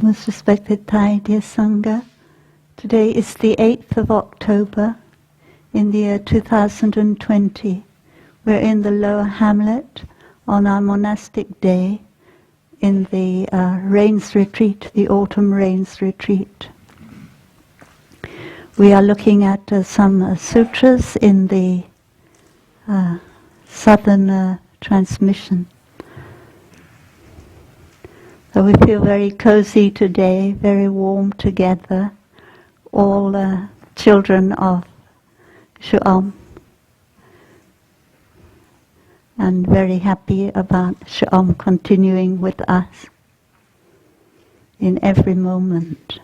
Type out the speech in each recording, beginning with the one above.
Most respected Thai dear Sangha, today is the 8th of October in the year 2020. We're in the Lower Hamlet on our monastic day in the rains retreat, the autumn rains retreat. We are looking at some sutras in the southern transmission. So we feel very cozy today, very warm together, all children of Shu'om, and very happy about Shu'om continuing with us in every moment.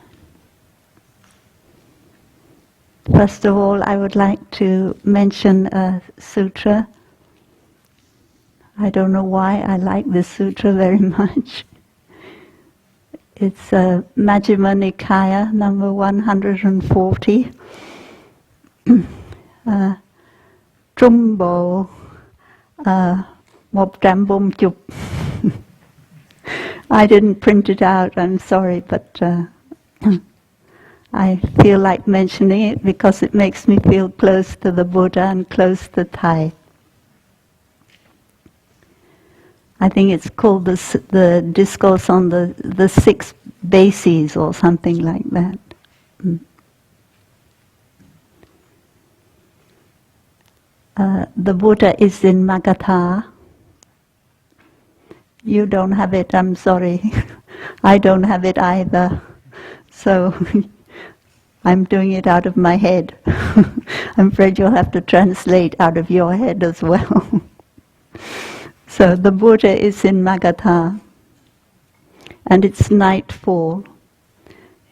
First of all, I would like to mention a sutra. I don't know why I like this sutra very much. It's Majjhima Nikaya, number 140. Trumbo Mop Tram Bom Chup. I didn't print it out, I'm sorry, but I feel like mentioning it because it makes me feel close to the Buddha and close to Thai. I think it's called the discourse on the six bases or something like that. The Buddha is in Magadha. You don't have it, I'm sorry. I don't have it either. So I'm doing it out of my head. I'm afraid you'll have to translate out of your head as well. So the Buddha is in Magadha, and it's nightfall.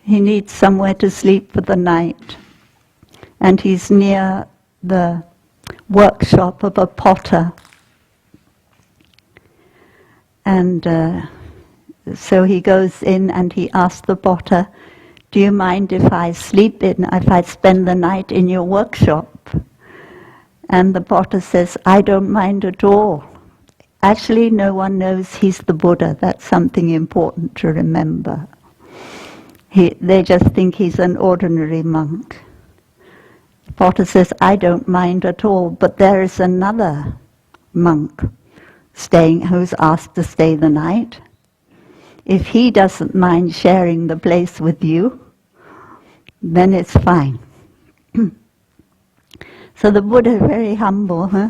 He needs somewhere to sleep for the night, and he's near the workshop of a potter. And so he goes in and he asks the potter, "Do you mind if I spend the night in your workshop?" And the potter says, "I don't mind at all." Actually, no one knows he's the Buddha. That's something important to remember. They just think he's an ordinary monk. The potter says, "I don't mind at all, but there is another monk who's asked to stay the night. If he doesn't mind sharing the place with you, then it's fine." So the Buddha is very humble, huh?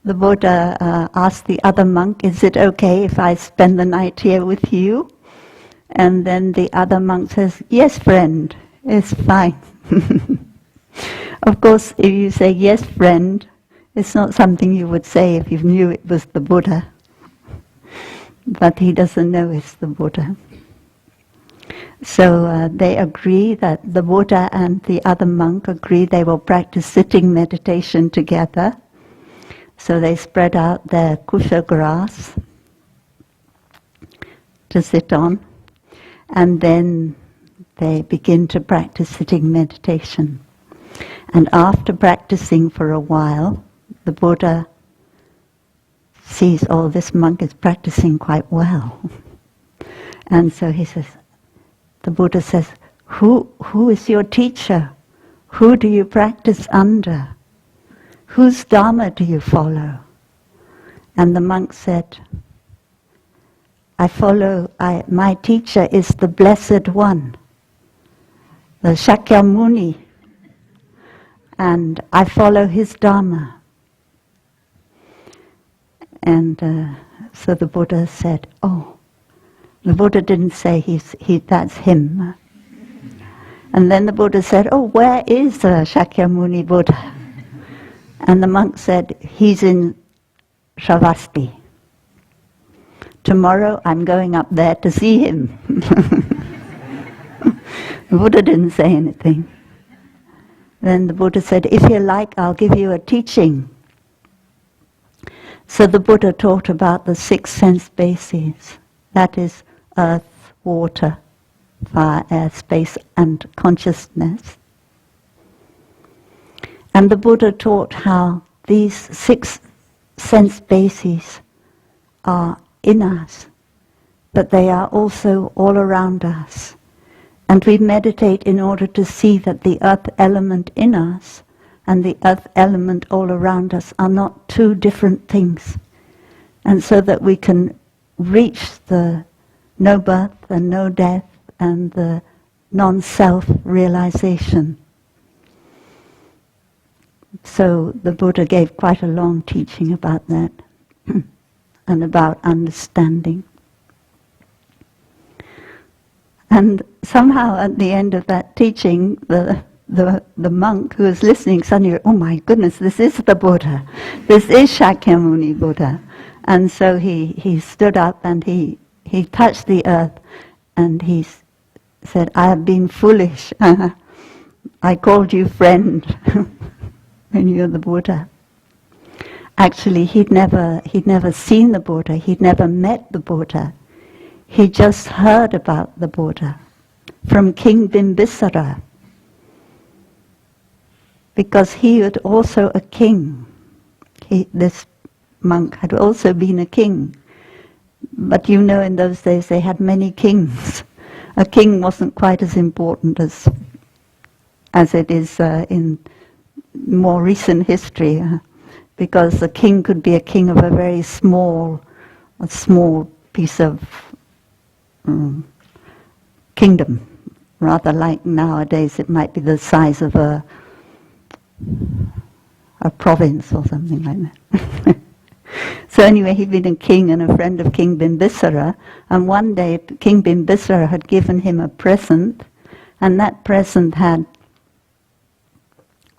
The Buddha asked the other monk, "Is it okay if I spend the night here with you?" And then the other monk says, "Yes, friend, it's fine." Of course, if you say, "Yes, friend," it's not something you would say if you knew it was the Buddha. But he doesn't know it's the Buddha. So they agree that the Buddha and the other monk agree they will practice sitting meditation together. So they spread out their kusha grass to sit on, and then they begin to practice sitting meditation. And after practicing for a while, the Buddha sees, "Oh, this monk is practicing quite well." And so the Buddha says, Who is your teacher? Who do you practice under? Whose Dharma do you follow?" And the monk said, my teacher is the Blessed One, the Shakyamuni, and I follow his Dharma. And so the Buddha said, "Oh," the Buddha didn't say that's him. And then the Buddha said, "Oh, where is Shakyamuni Buddha?" And the monk said, "He's in Shravasti. Tomorrow I'm going up there to see him." The Buddha didn't say anything. Then the Buddha said, "If you like, I'll give you a teaching." So the Buddha taught about the six sense bases. That is earth, water, fire, air, space, and consciousness. And the Buddha taught how these six sense bases are in us, but they are also all around us. And we meditate in order to see that the earth element in us and the earth element all around us are not two different things. And so that we can reach the no birth and no death and the non-self realization. So the Buddha gave quite a long teaching about that and about understanding. And somehow at the end of that teaching, the monk who was listening suddenly, oh my goodness, this is the Buddha. This is Shakyamuni Buddha. And so he stood up and he touched the earth and he said, I have been foolish. I called you friend when you're the Buddha. Actually, he'd never seen the Buddha. He'd never met the Buddha. He just heard about the Buddha from King Bimbisara, because he was also a king. This monk had also been a king. But you know, in those days they had many kings. A king wasn't quite as important as it is in more recent history, because the king could be a king of a very small piece of kingdom, rather like nowadays it might be the size of a province or something like that. So anyway, he'd been a king and a friend of King Bimbisara, and one day King Bimbisara had given him a present, and that present had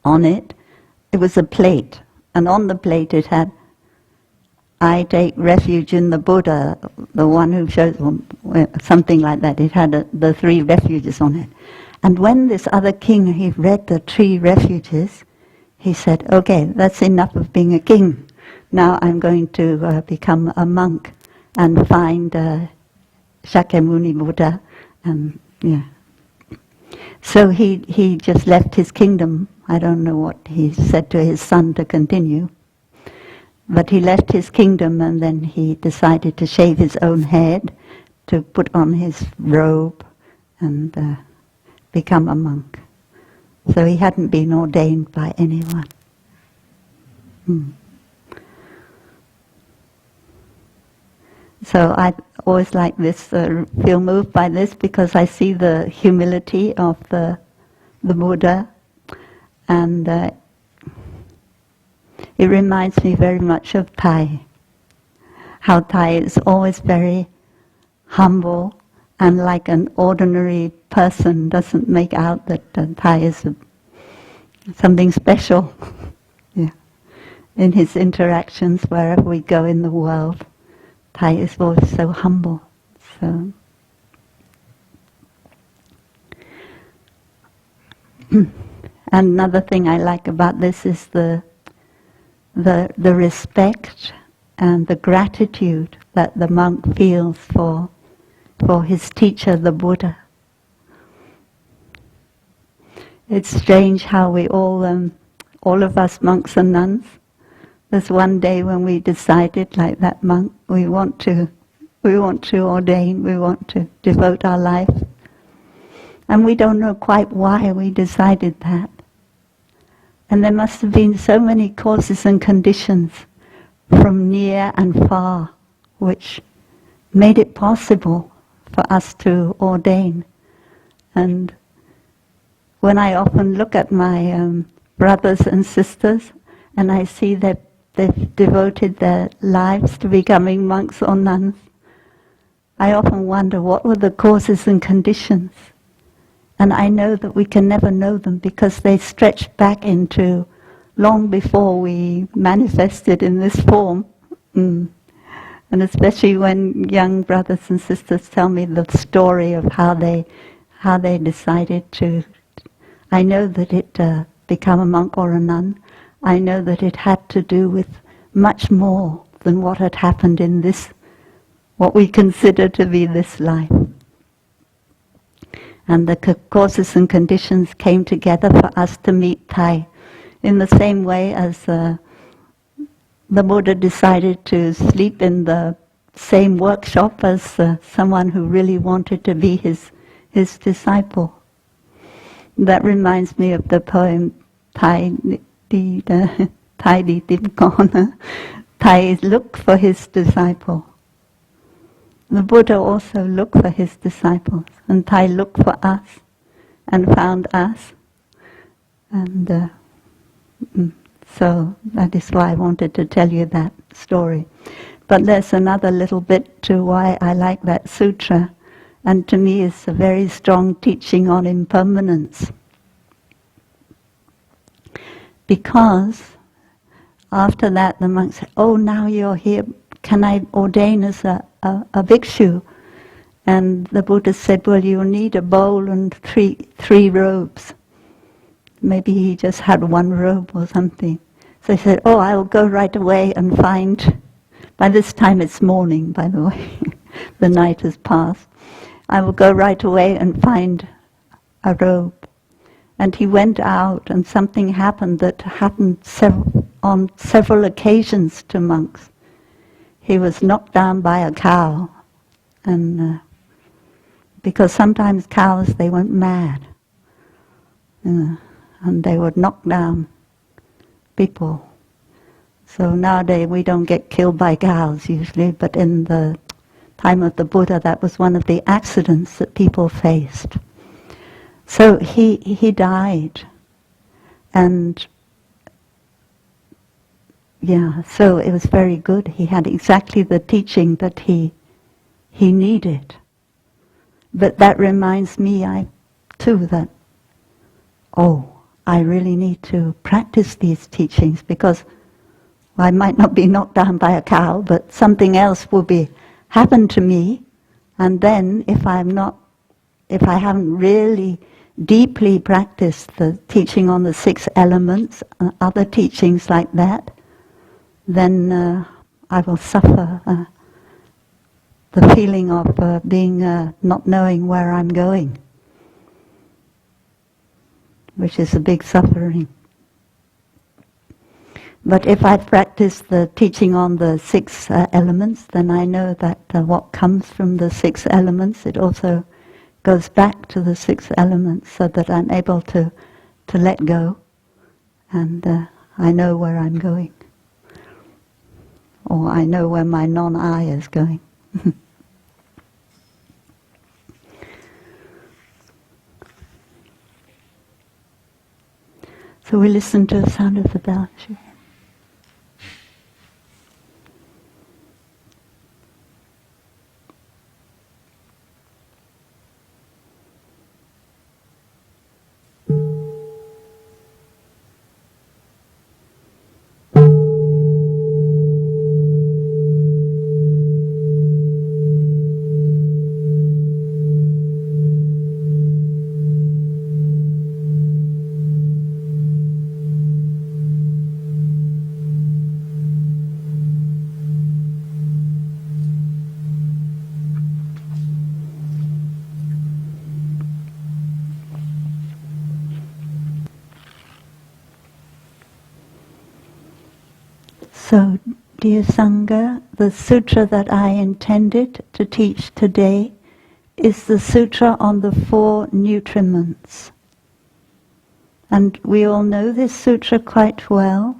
on it was a plate, and on the plate it had, I take refuge in the Buddha, the one who shows, something like that. It had the 3 refuges on it. And when this other king, he read the 3 refuges, he said, okay, that's enough of being a king. Now I'm going to become a monk and find Shakyamuni Buddha. And yeah. So he just left his kingdom. I don't know what he said to his son to continue. But he left his kingdom and then he decided to shave his own head, to put on his robe and become a monk. So he hadn't been ordained by anyone. So I always like this, feel moved by this, because I see the humility of the Buddha, and it reminds me very much of Thai. How Thai is always very humble and like an ordinary person, doesn't make out that Thai is something special. Yeah. In his interactions wherever we go in the world, Thai is always so humble. So and another thing I like about this is the respect and the gratitude that the monk feels for his teacher, the Buddha. It's strange how we all of us monks and nuns, there's one day when we decided, like that monk, we want to ordain, we want to devote our life. And we don't know quite why we decided that. And there must have been so many causes and conditions from near and far which made it possible for us to ordain. And when I often look at my brothers and sisters and I see that they've devoted their lives to becoming monks or nuns, I often wonder what were the causes and conditions. And I know that we can never know them because they stretch back into long before we manifested in this form. And especially when young brothers and sisters tell me the story of how they decided to, I know that it become a monk or a nun. I know that it had to do with much more than what had happened in this, what we consider to be this life. And the causes and conditions came together for us to meet Thai in the same way as the Buddha decided to sleep in the same workshop as someone who really wanted to be his disciple. That reminds me of the poem Thai Di Tim Corner. Thai look for his disciple. The Buddha also looked for his disciples, and Thai looked for us and found us. And so that is why I wanted to tell you that story. But there's another little bit to why I like that sutra, and to me it's a very strong teaching on impermanence. Because after that the monk said, "Oh, now you're here, can I ordain as a bhikshu?" And the Buddha said, "Well, you'll need a bowl and three robes." Maybe he just had one robe or something. So he said, "Oh, I'll go right away and find..." By this time it's morning, by the way. The night has passed. "I will go right away and find a robe." And he went out, and something happened that happened on several occasions to monks. He was knocked down by a cow, and because sometimes cows, they went mad, and they would knock down people. So nowadays we don't get killed by cows usually, but in the time of the Buddha, that was one of the accidents that people faced. So he died, and so it was very good. He had exactly the teaching that he needed. But that reminds me, too, that, I really need to practice these teachings, because I might not be knocked down by a cow, but something else will happen to me, and then if I haven't really deeply practiced the teaching on the 6 elements, other teachings like that, then I will suffer the feeling of being not knowing where I'm going, which is a big suffering. But if I practice the teaching on the 6 elements, then I know that what comes from the 6 elements, it also goes back to the 6 elements, so that I'm able to let go, and I know where I'm going, or I know where my non-I is going. So we listen to the sound of the bell. So, dear Sangha, the sutra that I intended to teach today is the sutra on the 4 nutriments. And we all know this sutra quite well.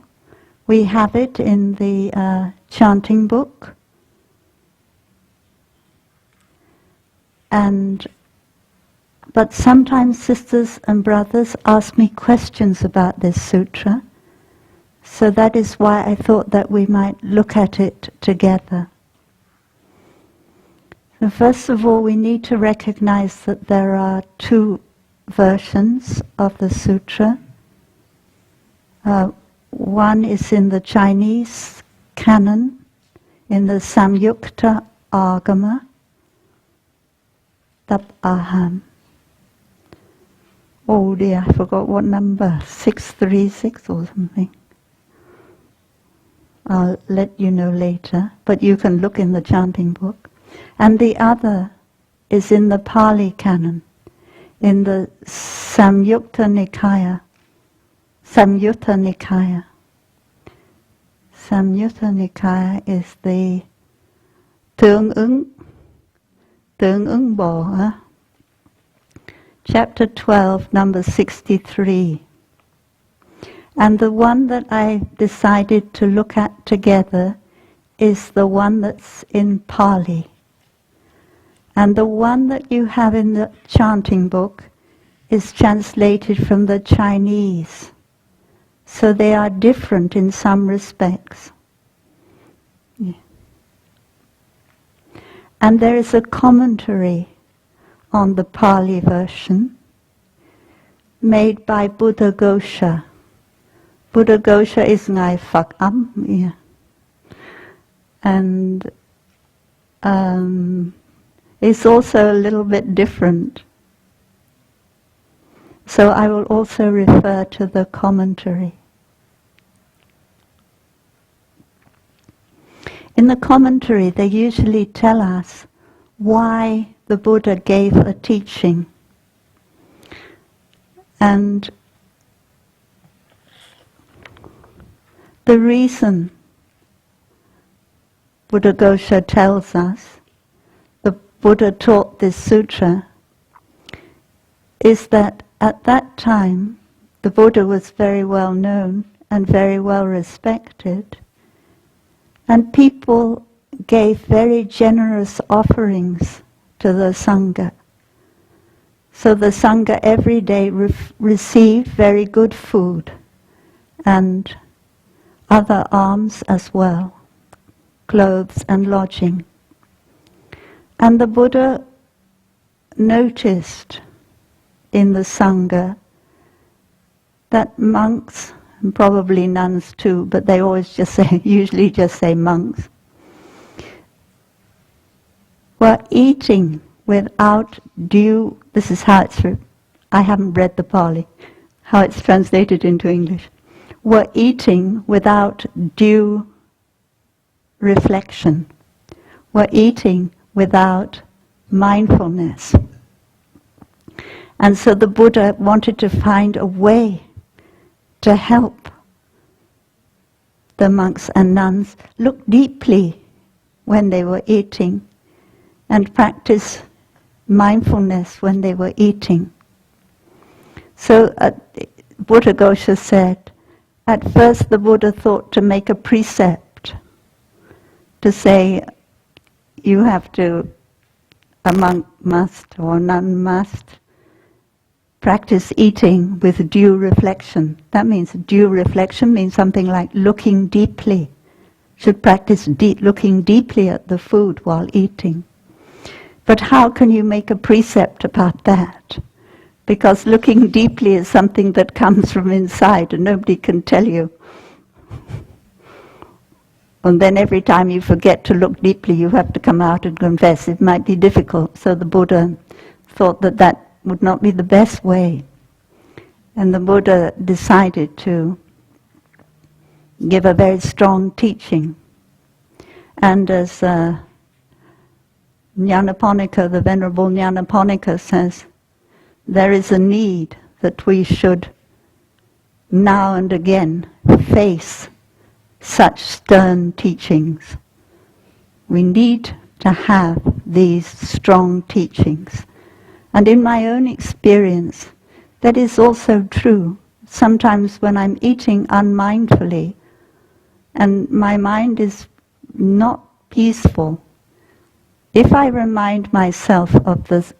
We have it in the chanting book. But sometimes sisters and brothers ask me questions about this sutra. So that is why I thought that we might look at it together. So first of all, we need to recognize that there are 2 versions of the sutra. One is in the Chinese canon, in the Samyukta Agama, Tap Aham. Oh dear, I forgot what number, 636 or something. I'll let you know later, but you can look in the chanting book. And the other is in the Pali canon, in the Samyutta Nikaya. Samyutta Nikaya is the Tương ứng Bồ, chapter 12, number 63. And the one that I decided to look at together is the one that's in Pali. And the one that you have in the chanting book is translated from the Chinese. So they are different in some respects. Yeah. And there is a commentary on the Pali version made by Buddha Ghosha. Buddha Ghosha is Ngài Phật Ấm. Yeah. And it's also a little bit different. So I will also refer to the commentary. In the commentary, they usually tell us why the Buddha gave a teaching. And the reason Buddha Ghosha tells us the Buddha taught this sutra is that at that time the Buddha was very well known and very well respected, and people gave very generous offerings to the Sangha. So the Sangha every day received very good food and other alms as well, clothes and lodging. And the Buddha noticed in the Sangha that monks, and probably nuns too, but they always usually just say monks, were eating without due, this is how it's, I haven't read the Pali, how it's translated into English, were eating without due reflection, were eating without mindfulness. And so the Buddha wanted to find a way to help the monks and nuns look deeply when they were eating and practice mindfulness when they were eating. So Buddha Ghosha said, at first the Buddha thought to make a precept, to say you have to, a monk must or a nun must practice eating with due reflection. That means due reflection means something like looking deeply. Should practice looking deeply at the food while eating. But how can you make a precept about that? Because looking deeply is something that comes from inside and nobody can tell you. And then every time you forget to look deeply, you have to come out and confess. It might be difficult. So the Buddha thought that that would not be the best way. And the Buddha decided to give a very strong teaching. And as Nyanaponika, the Venerable Nyanaponika says, there is a need that we should now and again face such stern teachings. We need to have these strong teachings. And in my own experience, that is also true. Sometimes when I'm eating unmindfully and my mind is not peaceful, if I remind myself of this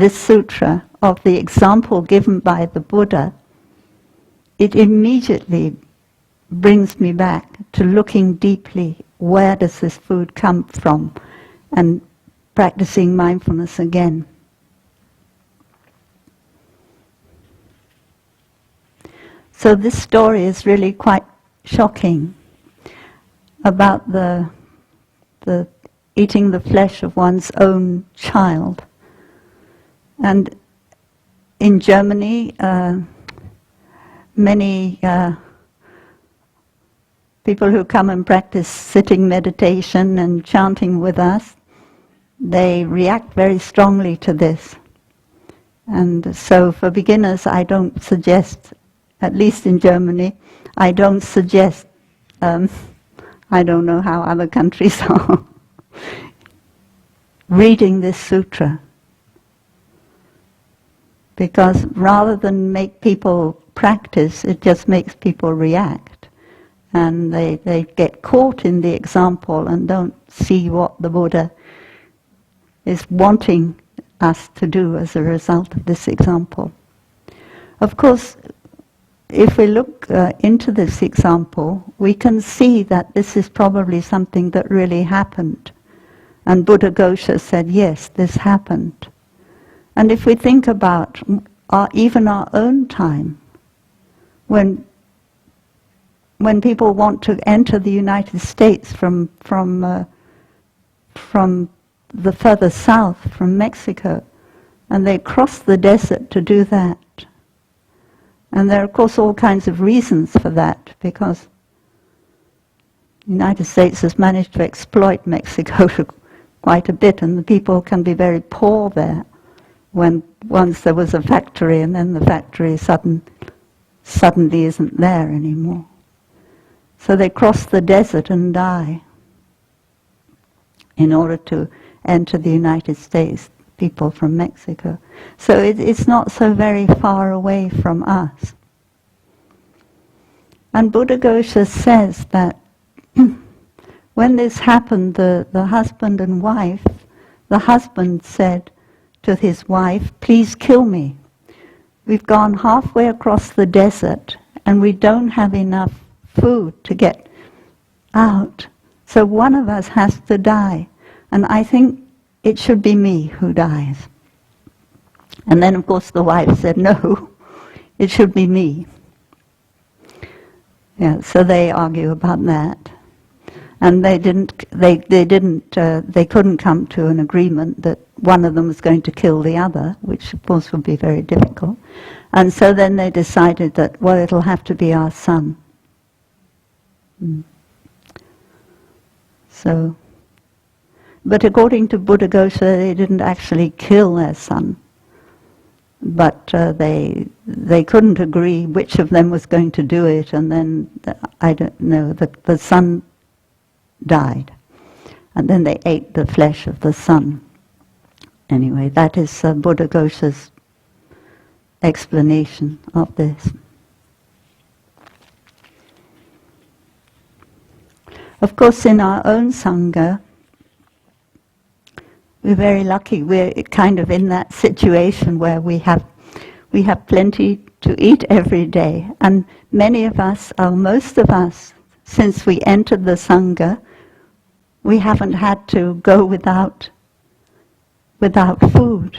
sutra, of the example given by the Buddha, it immediately brings me back to looking deeply, where does this food come from, and practicing mindfulness again. So this story is really quite shocking about the eating the flesh of one's own child. And in Germany, many people who come and practice sitting meditation and chanting with us, they react very strongly to this. And so for beginners, I don't suggest, at least in Germany, I don't suggest, I don't know how other countries are, reading this sutra, because rather than make people practice, it just makes people react, and they get caught in the example and don't see what the Buddha is wanting us to do as a result of this example. Of course, if we look into this example, we can see that this is probably something that really happened. And Buddhaghosa said, yes, this happened. And if we think about even our own time, when people want to enter the United States from the further south, from Mexico, and they cross the desert to do that. And there are, of course, all kinds of reasons for that, because the United States has managed to exploit Mexico quite a bit, and the people can be very poor there. When once there was a factory, and then the factory suddenly isn't there anymore. So they cross the desert and die in order to enter the United States, people from Mexico. So it's not so very far away from us. And Buddhaghosa says that when this happened, the husband and wife, the husband said to his wife, please kill me. We've gone halfway across the desert and we don't have enough food to get out. So one of us has to die. And I think it should be me who dies. And then, of course, the wife said, no, it should be me. Yeah, so they argue about that. And they couldn't come to an agreement that one of them was going to kill the other, which of course would be very difficult. And so then they decided that, well, it'll have to be our son. So, but according to Buddhaghosa, they didn't actually kill their son. But they couldn't agree which of them was going to do it, and then, I don't know, the son died. And then they ate the flesh of the son. Anyway, that is Buddhaghosa's explanation of this. Of course, in our own Sangha, we're very lucky. We're kind of in that situation where we have plenty to eat every day. And many of us, or most of us, since we entered the Sangha, we haven't had to go without food.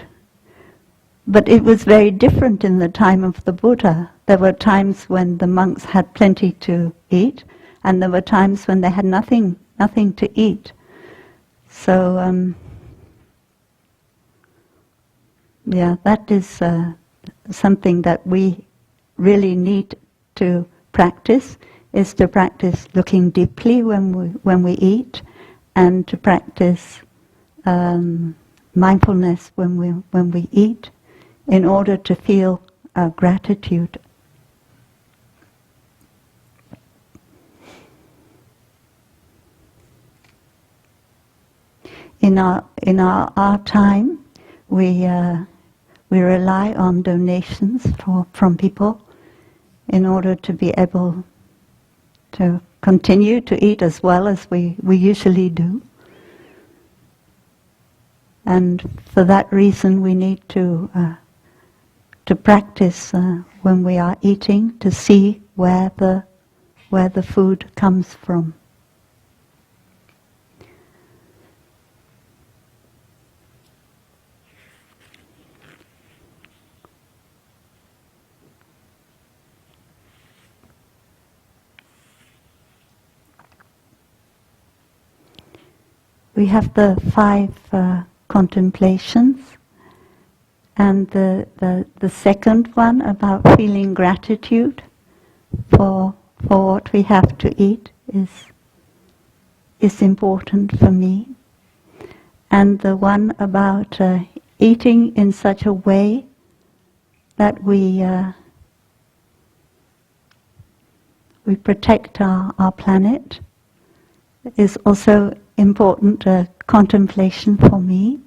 But it was very different in the time of the Buddha. There were times when the monks had plenty to eat, and there were times when they had nothing to eat. So, yeah, that is something that we really need to practice, is to practice looking deeply when we eat, and to practice mindfulness when we eat, in order to feel gratitude. In our time, we rely on donations from people in order to be able to continue to eat as well as we usually do. And for that reason, we need to practice when we are eating, to see where the food comes from. We have the 5 contemplations, and the second one about feeling gratitude for what we have to eat is important for me, and the one about eating in such a way that we protect our planet is also important contemplation for me.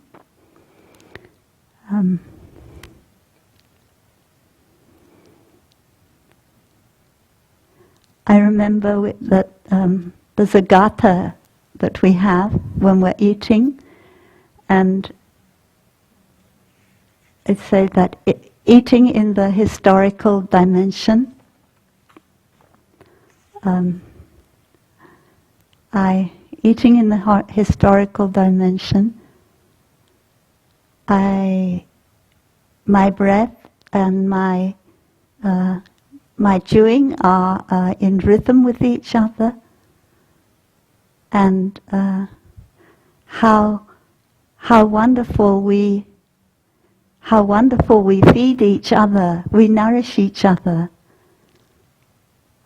I remember that there's a gatha that we have when we're eating, and it says that eating in the historical dimension, eating in the historical dimension, my breath and my chewing are in rhythm with each other, and how wonderful we feed each other, we nourish each other.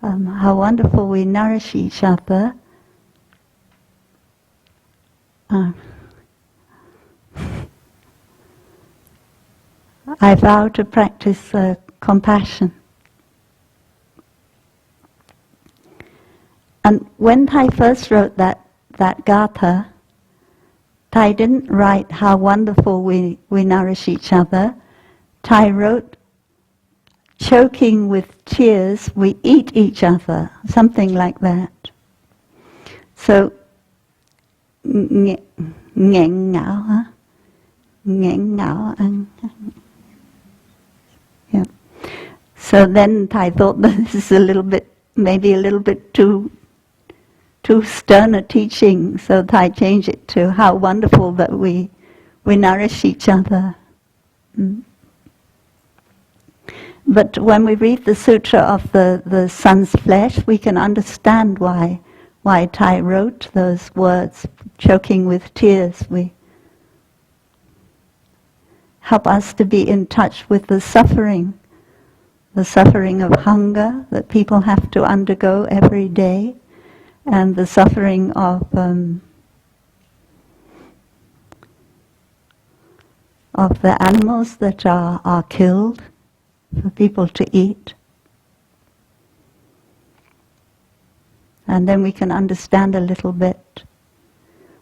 How wonderful we nourish each other. I vow to practice compassion. And when Thai first wrote that gatha, Thai didn't write how wonderful we nourish each other. Thai wrote, choking with tears, we eat each other, something like that. So, nghẹn ngào, huh? Nghẹn ngào, yeah. So then Thai thought that this is maybe a little bit too stern a teaching, so Thai changed it to how wonderful that we nourish each other. But when we read the Sutra of the sun's flesh, we can understand why Thai wrote those words, choking with tears. We help us to be in touch with the suffering of hunger that people have to undergo every day, and the suffering of the animals that are killed for people to eat. And then we can understand a little bit.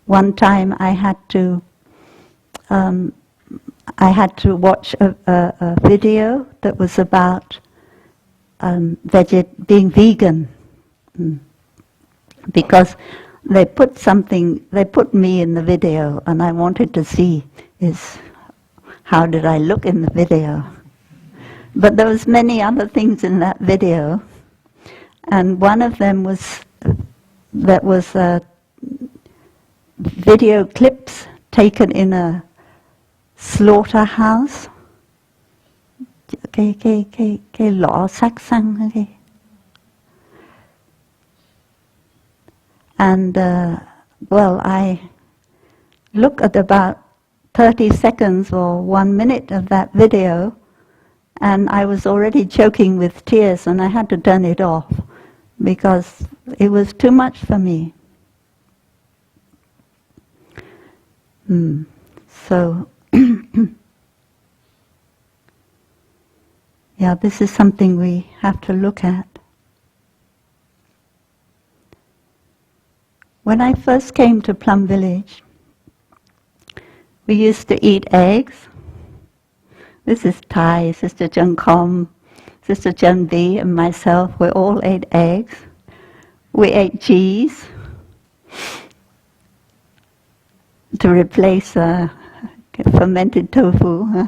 One time I had to watch a video that was about being vegan, because they put me in the video, and I wanted to see how did I look in the video. But there was many other things in that video, and one of them was video clips taken in a slaughterhouse. Cái lò sát sanh. And I look at about 30 seconds or 1 minute of that video, and I was already choking with tears, and I had to turn it off because it was too much for me. So, yeah, this is something we have to look at. When I first came to Plum Village, we used to eat eggs. This is Thai, Sr Chan Com, Sr Chan Duc, and myself. We all ate eggs. We ate cheese to replace fermented tofu.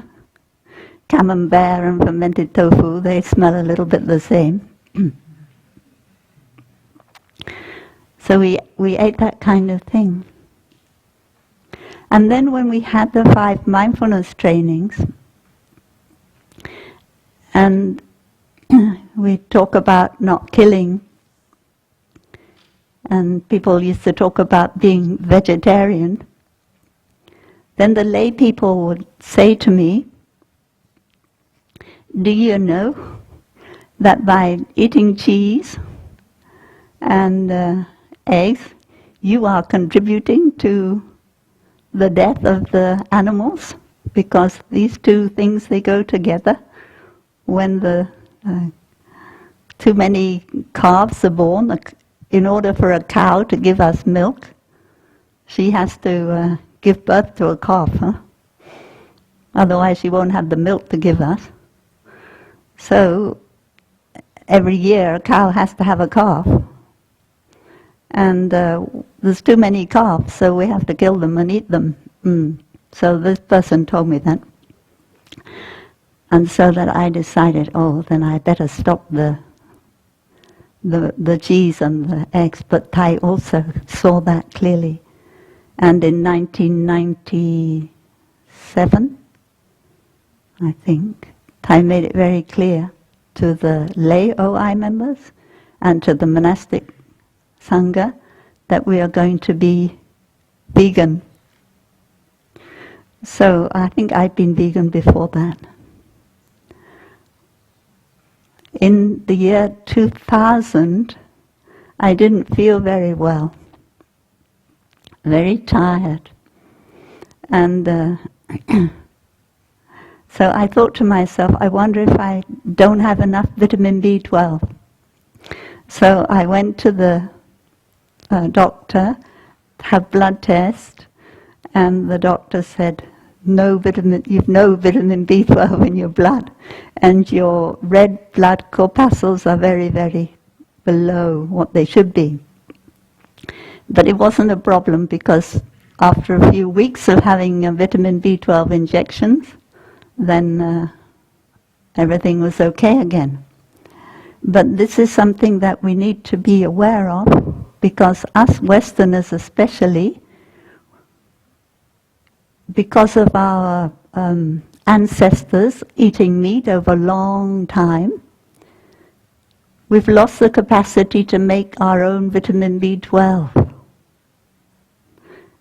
Camembert and fermented tofu, they smell a little bit the same. So we ate that kind of thing. And then when we had the 5 mindfulness trainings, and we talk about not killing, and people used to talk about being vegetarian, then the lay people would say to me, do you know that by eating cheese and eggs, you are contributing to the death of the animals? Because these two things, they go together. When the too many calves are born, in order for a cow to give us milk, she has to give birth to a calf, huh? Otherwise she won't have the milk to give us. So every year a cow has to have a calf. And there's too many calves, so we have to kill them and eat them. So this person told me that. And so that I decided, oh, then I better stop the cheese and the eggs. But Thai also saw that clearly. And in 1997, I think, Thai made it very clear to the lay OI members and to the monastic Sangha that we are going to be vegan. So I think I'd been vegan before that. In the year 2000, I didn't feel very well, very tired. And so I thought to myself, I wonder if I don't have enough vitamin B12. So I went to the doctor to have blood test, and the doctor said, you've no vitamin B12 in your blood, and your red blood corpuscles are very, very below what they should be. But it wasn't a problem, because after a few weeks of having vitamin B12 injections, then everything was okay again. But this is something that we need to be aware of, because us Westerners especially, because of our ancestors eating meat over a long time, we've lost the capacity to make our own vitamin B12.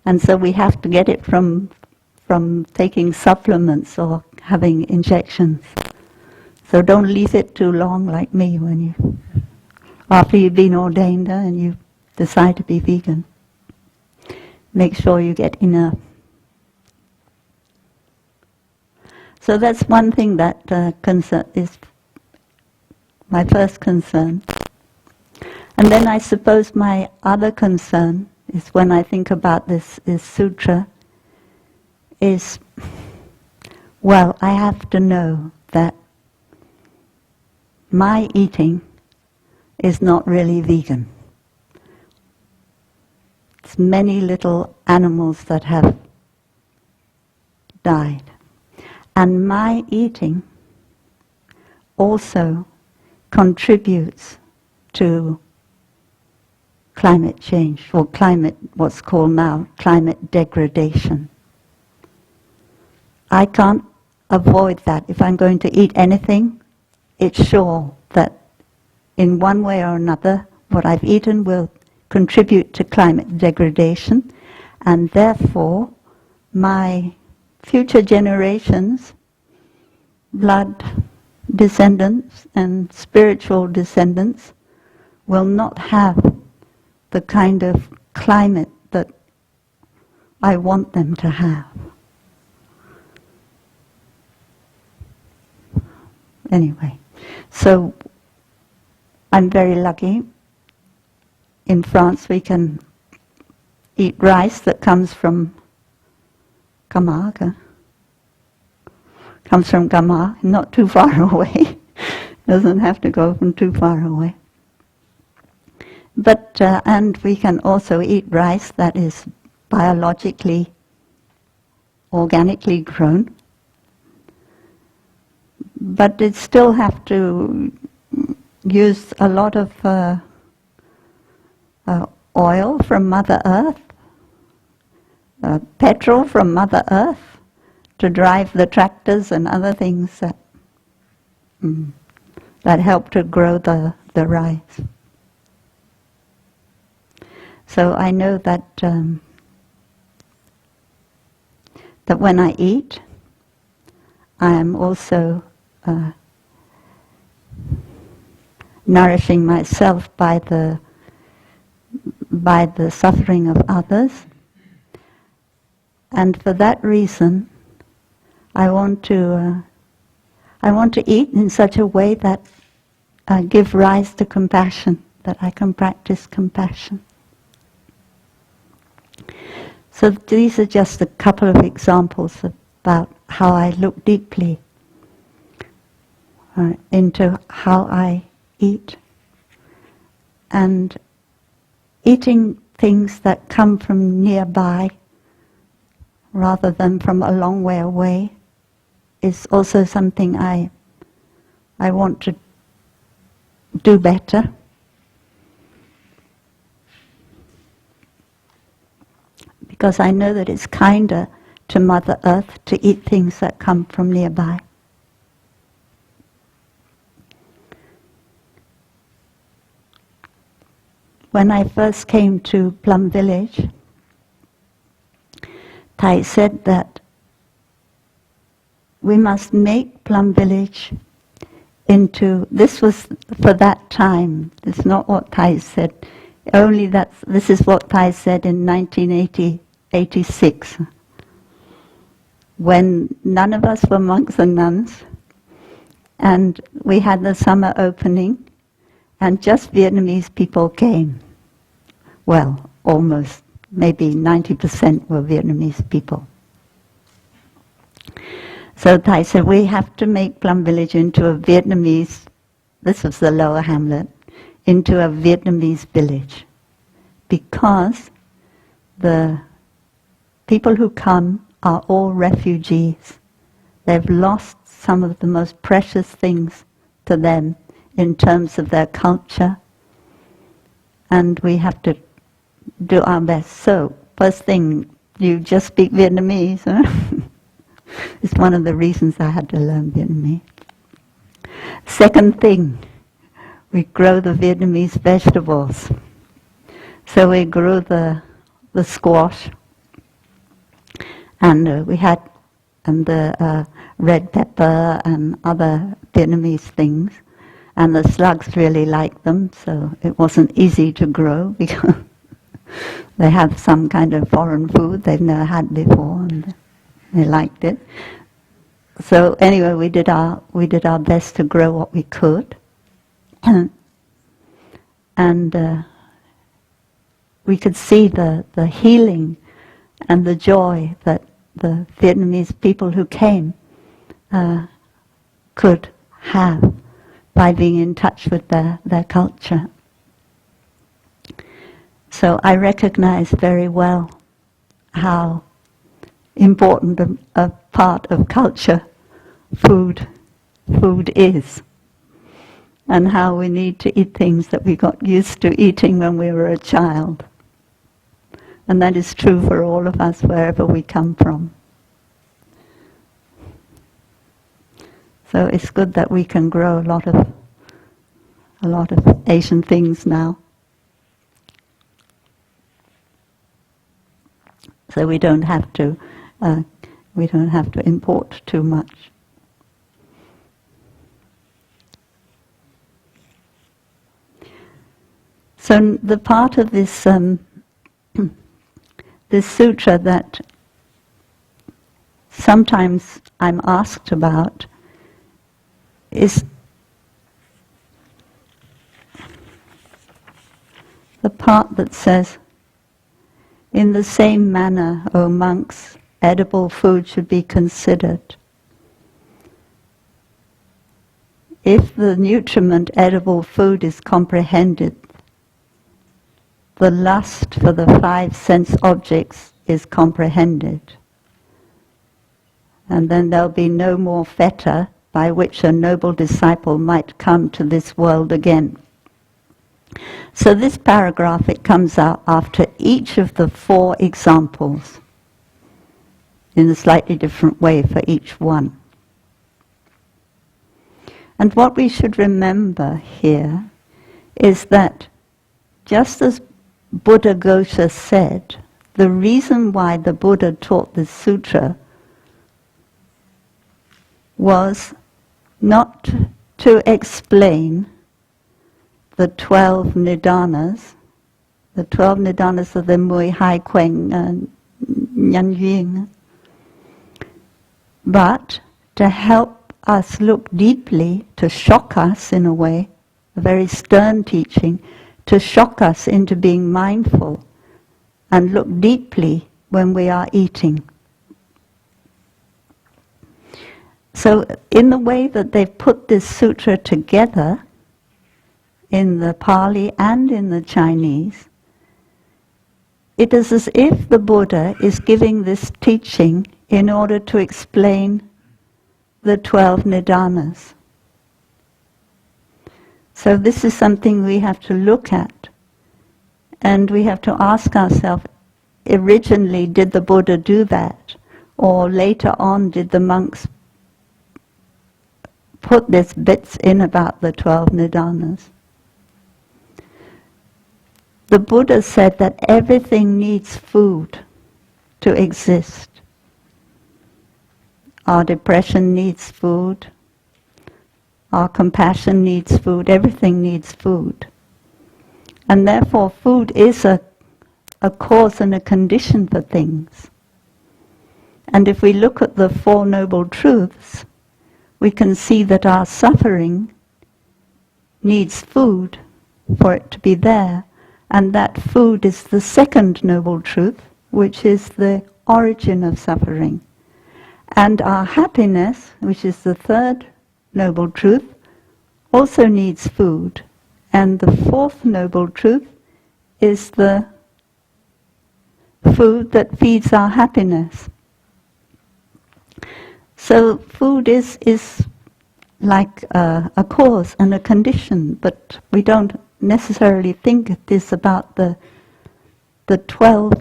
And so we have to get it from taking supplements or having injections. So don't leave it too long like me after you've been ordained and you decide to be vegan. Make sure you get enough. So that's one thing that is my first concern. And then I suppose my other concern is, when I think about this sutra, is, well, I have to know that my eating is not really vegan. It's many little animals that have died. And my eating also contributes to climate change, or what's called now climate degradation. I can't avoid that. If I'm going to eat anything, it's sure that in one way or another what I've eaten will contribute to climate degradation, and therefore my future generations, blood descendants and spiritual descendants, will not have the kind of climate that I want them to have. Anyway, so I'm very lucky. In France we can eat rice that comes from Camargue. Comes from Camargue, not too far away. Doesn't have to go from too far away. But and we can also eat rice that is biologically, organically grown. But it still have to use a lot of oil from Mother Earth, petrol from Mother Earth, to drive the tractors and other things that help to grow the rice. So I know that that when I eat, I am also nourishing myself by the suffering of others, and for that reason, I want to eat in such a way that give rise to compassion, that I can practice compassion. So these are just a couple of examples about how I look deeply into how I eat. And eating things that come from nearby rather than from a long way away is also something I want to do better. Because I know that it's kinder to Mother Earth to eat things that come from nearby. When I first came to Plum Village, Thai said that we must make Plum Village into, this was for that time, it's not what Thai said, only that this is what Thai said in 1986, when none of us were monks and nuns, and we had the summer opening, and just Vietnamese people came. Well, almost, maybe 90% were Vietnamese people. So Thai said, we have to make Plum Village into a Vietnamese, this was the lower hamlet, into a Vietnamese village. Because the people who come are all refugees. They've lost some of the most precious things to them in terms of their culture, and we have to do our best. So, first thing, you just speak Vietnamese. Huh? It's one of the reasons I had to learn Vietnamese. Second thing, we grow the Vietnamese vegetables. So we grew the squash, and we had the red pepper and other Vietnamese things. And the slugs really liked them, so it wasn't easy to grow because they have some kind of foreign food they've never had before, and they liked it. So anyway, we did our best to grow what we could, and we could see the healing and the joy that the Vietnamese people who came could have by being in touch with their culture. So I recognize very well how important a part of culture food is, and how we need to eat things that we got used to eating when we were a child. And that is true for all of us wherever we come from. So it's good that we can grow a lot of Asian things now. So we don't have to import too much. So the part of this this sutra that sometimes I'm asked about is the part that says, in the same manner, O monks, edible food should be considered. If the nutriment edible food is comprehended, the lust for the 5 sense objects is comprehended. And then there'll be no more fetter by which a noble disciple might come to this world again. So this paragraph, it comes out after each of the 4 examples in a slightly different way for each one. And what we should remember here is that just as Buddha Ghosha said, the reason why the Buddha taught this sutra was not to explain the 12 nidanas. The 12 nidanas are the Mui, Hai, Queng, and Nhan Yuen, but to help us look deeply, to shock us in a way, a very stern teaching, to shock us into being mindful and look deeply when we are eating. So in the way that they've put this sutra together, in the Pali and in the Chinese, it is as if the Buddha is giving this teaching in order to explain the 12 nidanas. So this is something we have to look at, and we have to ask ourselves, originally did the Buddha do that? Or later on did the monks put these bits in about the 12 nidanas? The Buddha said that everything needs food to exist. Our depression needs food. Our compassion needs food. Everything needs food. And therefore food is a cause and a condition for things. And if we look at the Four Noble Truths, we can see that our suffering needs food for it to be there. And that food is the second Noble Truth, which is the origin of suffering. And our happiness, which is the third Noble Truth, also needs food. And the fourth Noble Truth is the food that feeds our happiness. So food is like a cause and a condition, but we don't necessarily think it is about the 12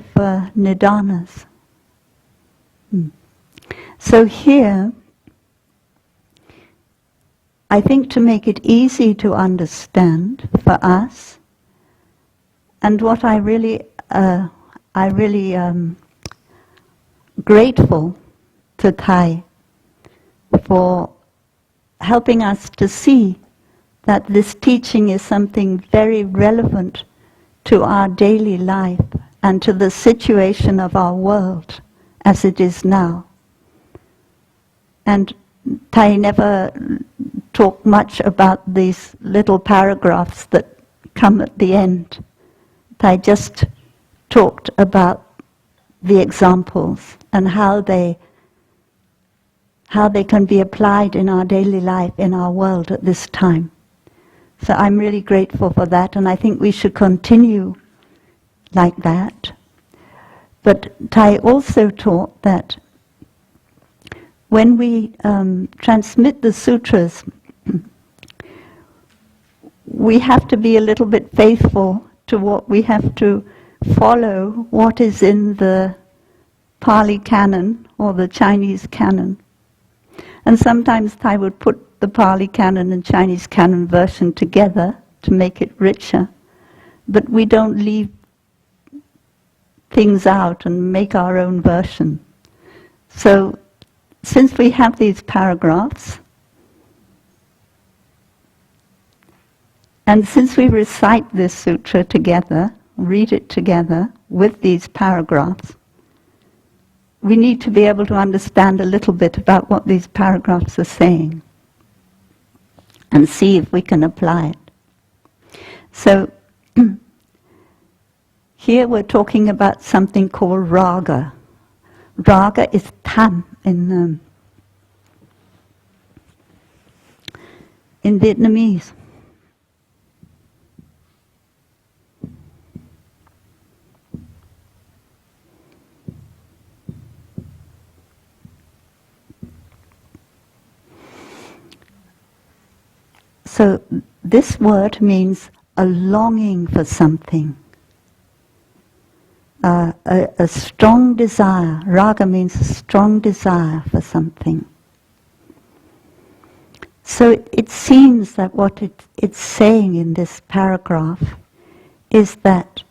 nidanas. So here, I think to make it easy to understand for us, and what I really grateful to Thai for helping us to see that this teaching is something very relevant to our daily life and to the situation of our world as it is now. And Thai never talked much about these little paragraphs that come at the end. Thai just talked about the examples and how they can be applied in our daily life, in our world at this time. So I'm really grateful for that, and I think we should continue like that. But Thai also taught that when we transmit the sutras, we have to be a little bit faithful to what we have to follow, what is in the Pali canon or the Chinese canon. And sometimes Thai would put the Pali canon and Chinese canon version together to make it richer, but we don't leave things out and make our own version. So since we have these paragraphs, and since we recite this sutra together, read it together with these paragraphs, we need to be able to understand a little bit about what these paragraphs are saying and see if we can apply it. So here we're talking about something called raga. Raga is tham in Vietnamese. So this word means a longing for something, a strong desire. Raga means a strong desire for something. So it seems that what it's saying in this paragraph is that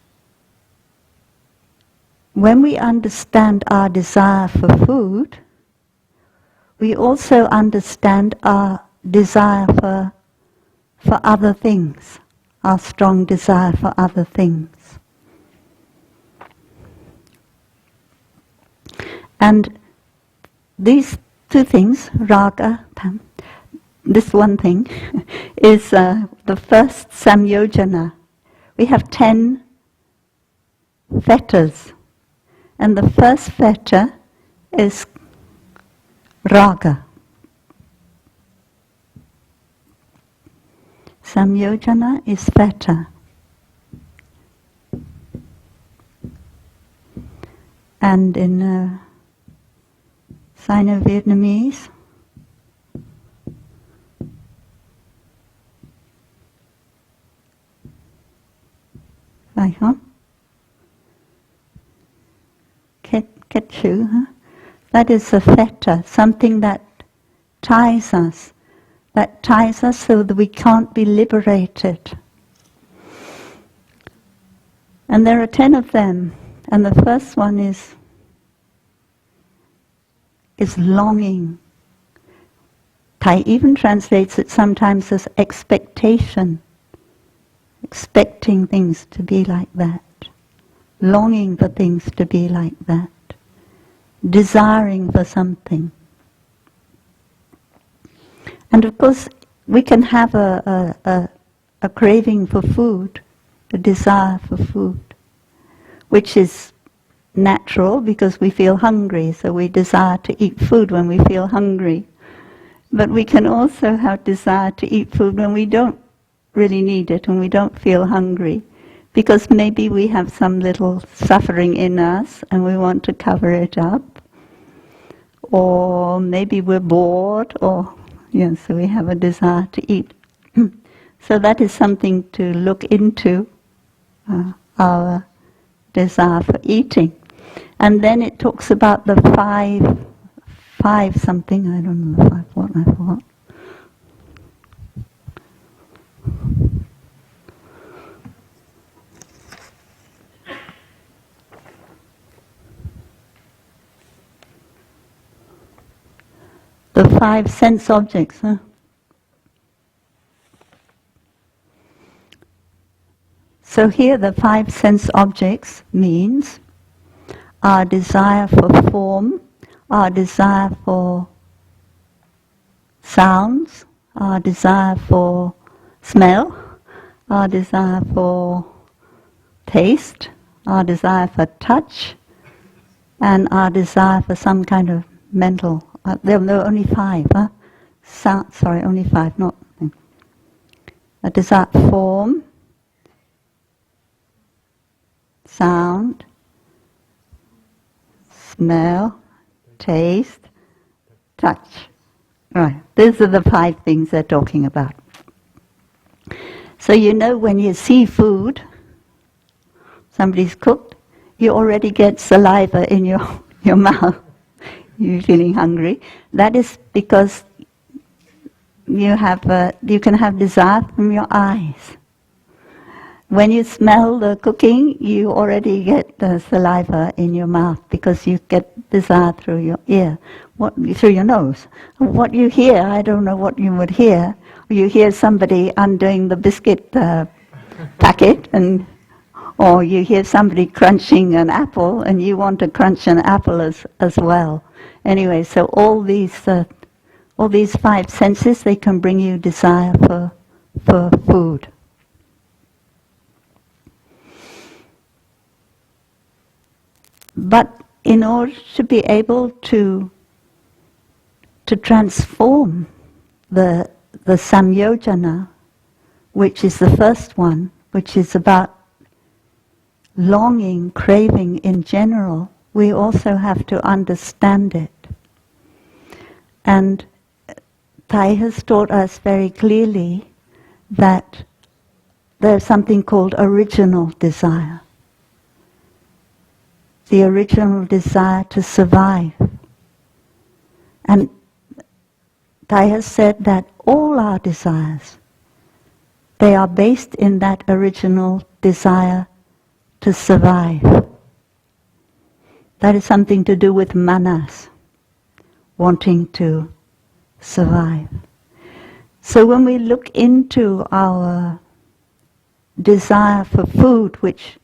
when we understand our desire for food, we also understand our desire for other things, our strong desire for other things. And these two things, raga, tham, this one thing, is the first samyojana. We have 10 fetters, And the first fetter is raga. Samyojana is fetter. And in Sino-Vietnamese, phải không? Kết chữ, huh? That is a fetter, something that ties us so that we can't be liberated. And there are 10 of them, and the first one is longing. Thai even translates it sometimes as expectation, expecting things to be like that, longing for things to be like that, desiring for something. And of course, we can have a craving for food, a desire for food, which is natural because we feel hungry, so we desire to eat food when we feel hungry. But we can also have desire to eat food when we don't really need it, when we don't feel hungry, because maybe we have some little suffering in us and we want to cover it up, or maybe we're bored, or so we have a desire to eat. So that is something to look into, our desire for eating. And then it talks about the five something, I don't know, I forgot. The 5 sense objects, huh? So here the 5 sense objects means our desire for form, our desire for sounds, our desire for smell, our desire for taste, our desire for touch, and our desire for some kind of mental. There are only 5, huh? Only 5, not. A desire for form, sound, smell, taste, touch. Right, these are the 5 things they're talking about. So when you see food, somebody's cooked, you already get saliva in your mouth. You're feeling hungry. That is because you can have desire from your eyes. When you smell the cooking, you already get the saliva in your mouth because you get desire through your ear, through your nose. What you hear, I don't know what you would hear. You hear somebody undoing the biscuit packet, or you hear somebody crunching an apple, and you want to crunch an apple as well. Anyway, so all these 5 senses, they can bring you desire for food. But in order to be able to transform the samyojana, which is the first one, which is about longing, craving in general, we also have to understand it. And Thai has taught us very clearly that there's something called original desire. The original desire to survive. And Thai has said that all our desires, they are based in that original desire to survive. That is something to do with manas, wanting to survive. So when we look into our desire for food, which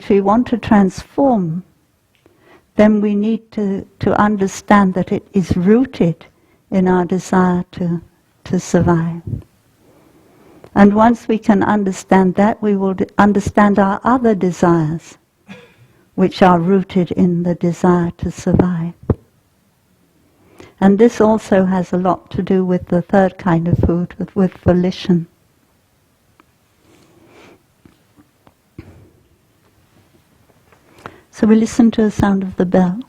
we want to transform, then we need to understand that it is rooted in our desire to survive. And once we can understand that, we will understand our other desires. which are rooted in the desire to survive. And this also has a lot to do with the third kind of food, with volition. So we listen to the sound of the bell.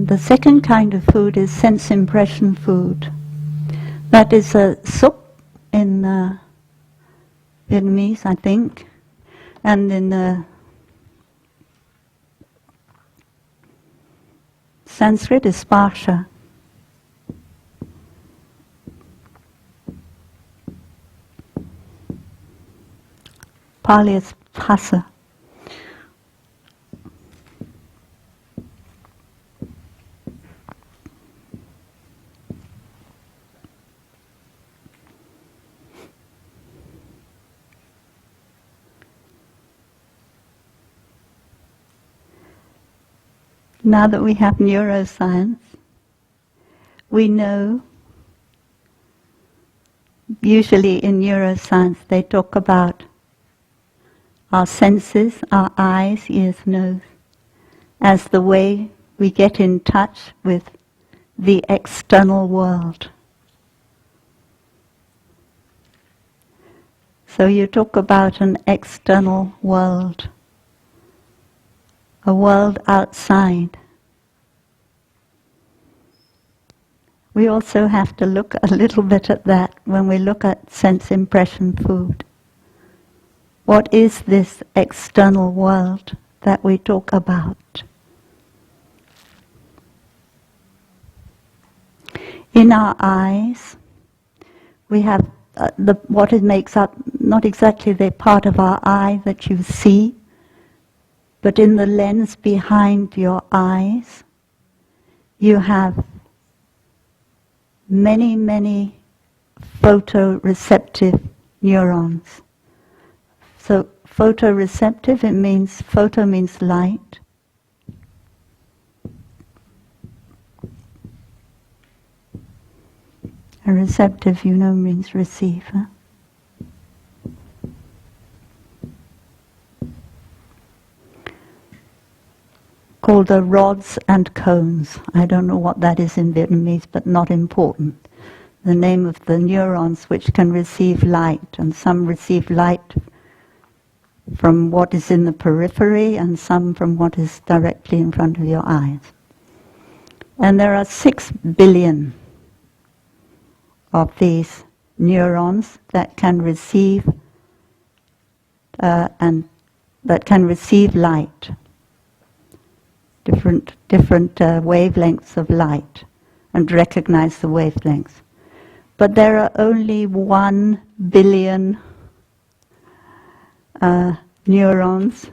The second kind of food is sense impression food. That is a soup in Vietnamese, I think, and in Sanskrit is sparsha. Pali is phasa. Now that we have neuroscience, we know, usually in neuroscience they talk about our senses, our eyes, ears, nose, as the way we get in touch with the external world. So you talk about an external world, a world outside. We also have to look a little bit at that when we look at sense impression food. What is this external world that we talk about? In our eyes, we have what it makes up, not exactly the part of our eye that you see, but in the lens behind your eyes, you have many, many photoreceptive neurons. So photoreceptive, it means, photo means light. And receptive, you know, means receiver. Called the rods and cones. I don't know what that is in Vietnamese, but not important. The name of the neurons which can receive light, and some receive light from what is in the periphery and some from what is directly in front of your eyes. And there are 6 billion of these neurons that can receive and that can receive light. Different wavelengths of light, and recognize the wavelengths. But there are only 1 billion neurons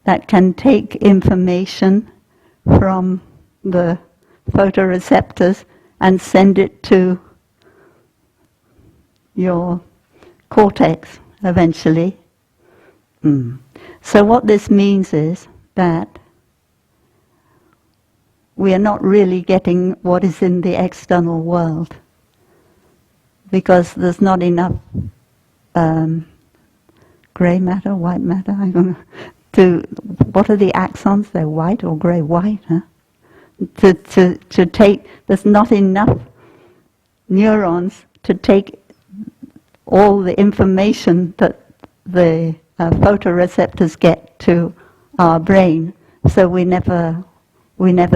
that can take information from the photoreceptors and send it to your cortex eventually. So what this means is that we are not really getting what is in the external world, because there's not enough grey matter, white matter, I don't know, what are the axons? They're white or grey, white, huh? To take, there's not enough neurons to take all the information that the photoreceptors get to our brain, so we never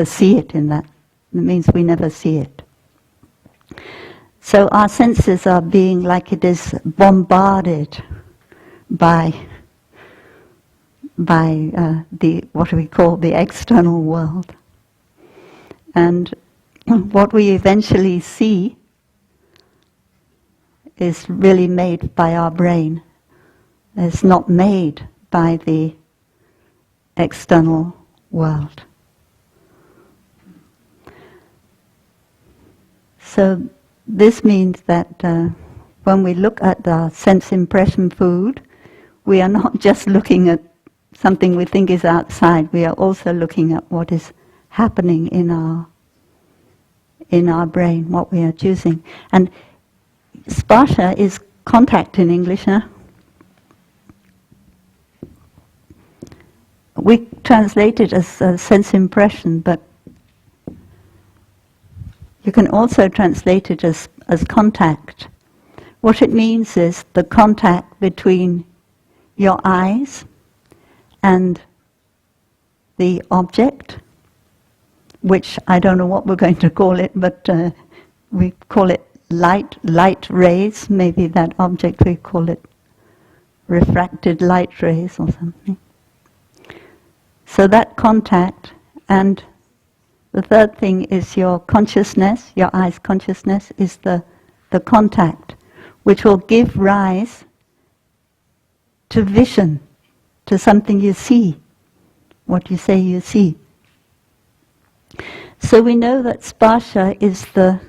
see it in that. It means we never see it. So our senses are being, like it is, bombarded by the, what we call the external world. And what we eventually see is really made by our brain. It's not made by the external world. So this means that when we look at our sense impression food, we are not just looking at something we think is outside, we are also looking at what is happening in our brain, what we are choosing. And sparsha is contact in English, huh? We translate it as sense impression, but you can also translate it as contact. What it means is the contact between your eyes and the object, which I don't know what we're going to call it, but we call it light rays. Maybe that object, we call it refracted light rays or something. So that contact, and the third thing is your consciousness, your eyes' consciousness is the contact, which will give rise to vision, to something you see, what you say you see. So we know that sparsha is the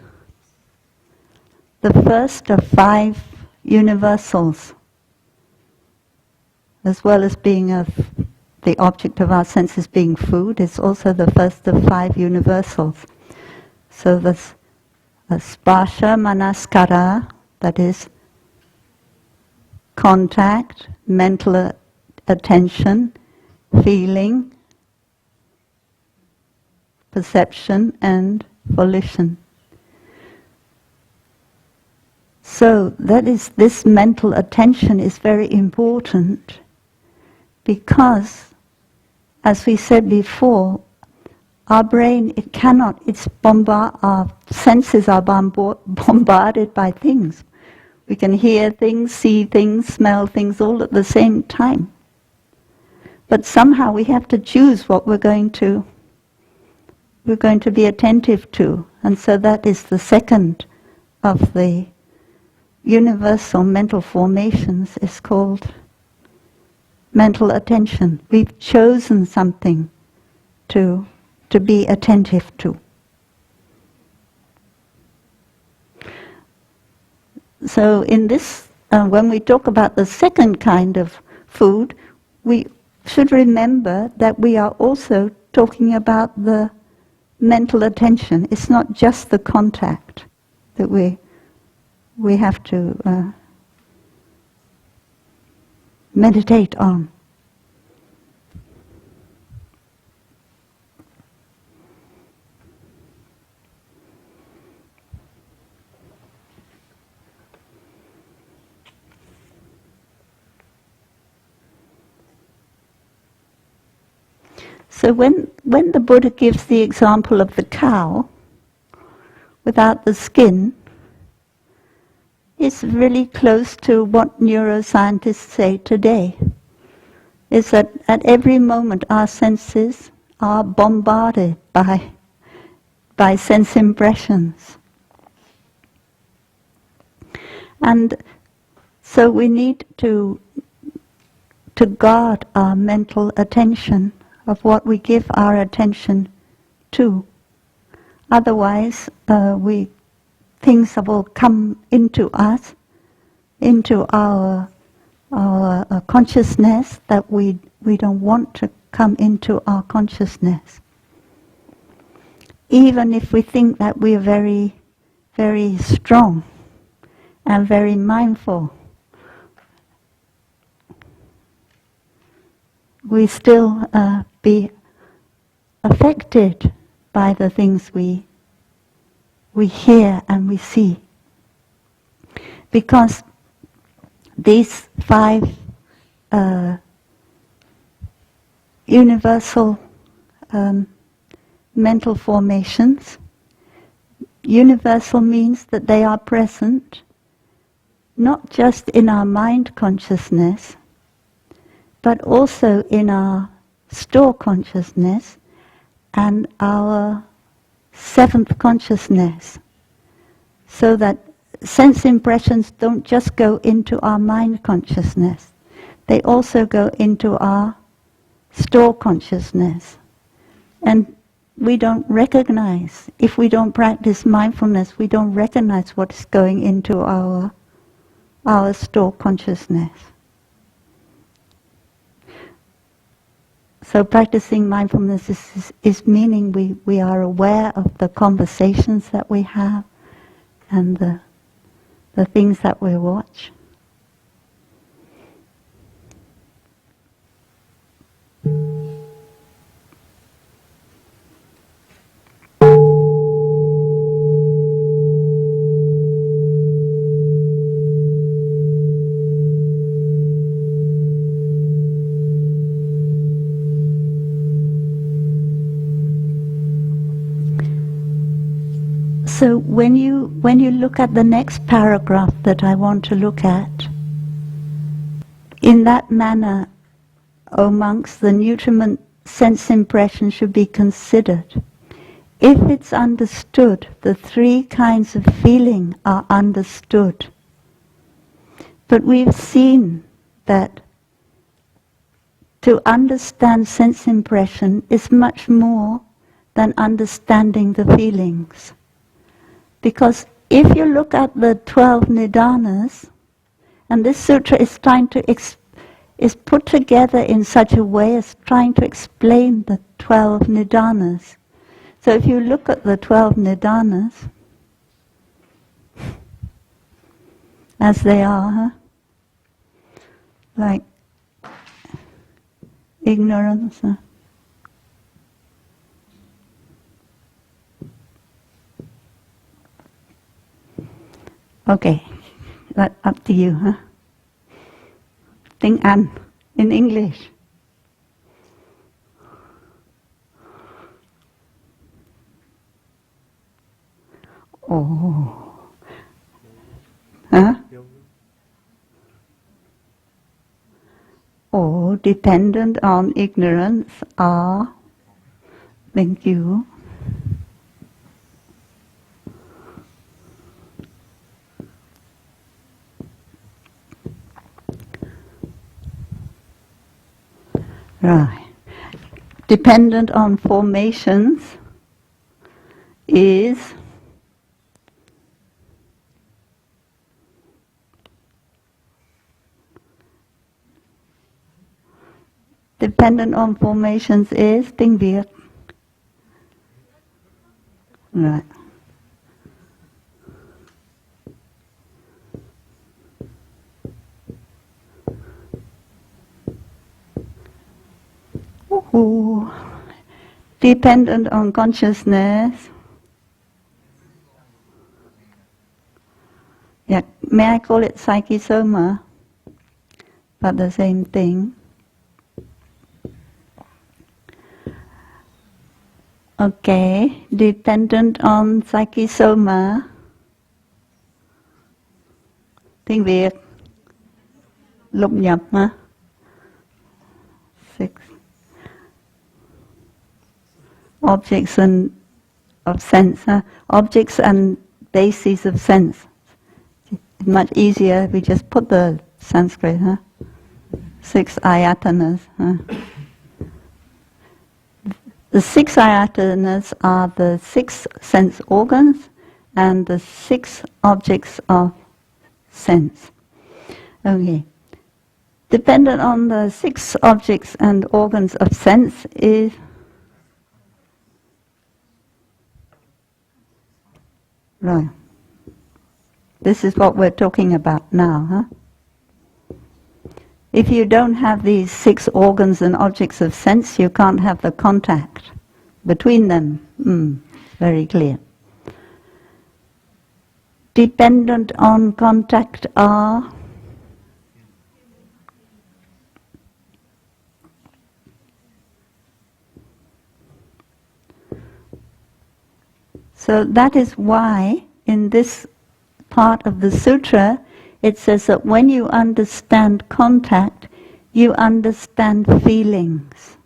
first of 5 universals, as well as being the object of our senses being food. It's also the first of 5 universals. So there's a sparsha manaskara, that is contact, mental attention, feeling, perception, and volition. So that is, this mental attention is very important because, as we said before, our brain, our senses are bombarded by things. We can hear things, see things, smell things all at the same time. But somehow we have to choose what we're going to be attentive to. And so that is the second of the universal mental formations, is called mental attention. We've chosen something to be attentive to. So in this, when we talk about the second kind of food, we should remember that we are also talking about the mental attention. It's not just the contact that we have to meditate on. So when the Buddha gives the example of the cow without the skin, it's really close to what neuroscientists say today, is that at every moment our senses are bombarded by sense impressions. And so we need to guard our mental attention of what we give our attention to. Otherwise, things will come into us, into our consciousness that we don't want to come into our consciousness. Even if we think that we are very, very strong and very mindful, we still be affected by the things we hear and we see. Because these 5 universal mental formations, universal means that they are present not just in our mind consciousness, but also in our store consciousness and our 7th consciousness, so that sense impressions don't just go into our mind consciousness. they also go into our store consciousness. And we don't recognize, if we don't practice mindfulness, we don't recognize what is going into our store consciousness. So practicing mindfulness is meaning we are aware of the conversations that we have and the things that we watch. So when you look at the next paragraph that I want to look at, in that manner, O monks, the nutriment sense impression should be considered. If it's understood, the three kinds of feeling are understood. But we've seen that to understand sense impression is much more than understanding the feelings. Because if you look at the 12 nidanas, and this sutra is trying to is put together in such a way as trying to explain the 12 nidanas. So if you look at the 12 nidanas, as they are, like ignorance, okay, that's up to you, Tiếng Anh, in English. Oh. Huh? Oh, dependent on ignorance are, thank you. Right. Dependent on formations is tiếng Việt. Right. Ooh. Dependent on consciousness. Yeah, may I call it psychisoma? But the same thing. Okay, dependent on psychisoma. Tiếng Việt. Lục nhập hả? 6. Objects and of sense, objects and bases of sense. It's much easier if we just put the Sanskrit, 6 ayatanas. The 6 ayatanas are the 6 sense organs and the 6 objects of sense. Okay. Dependent on the 6 objects and organs of sense is right. This is what we're talking about now, If you don't have these 6 organs and objects of sense, you can't have the contact between them. Very clear. Dependent on contact are so that is why in this part of the sutra it says that when you understand contact, you understand feelings.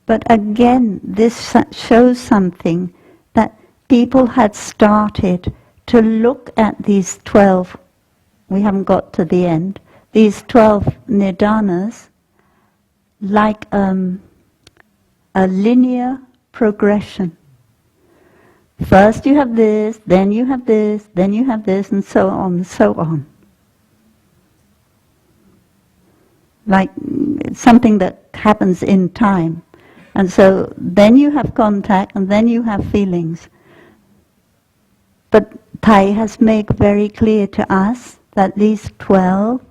But again, this shows something that people had started to look at these 12, we haven't got to the end, these 12 nidanas like a linear progression. First you have this, then you have this, then you have this, and so on and so on. Like something that happens in time. And so then you have contact, and then you have feelings. But Thai has made very clear to us that these 12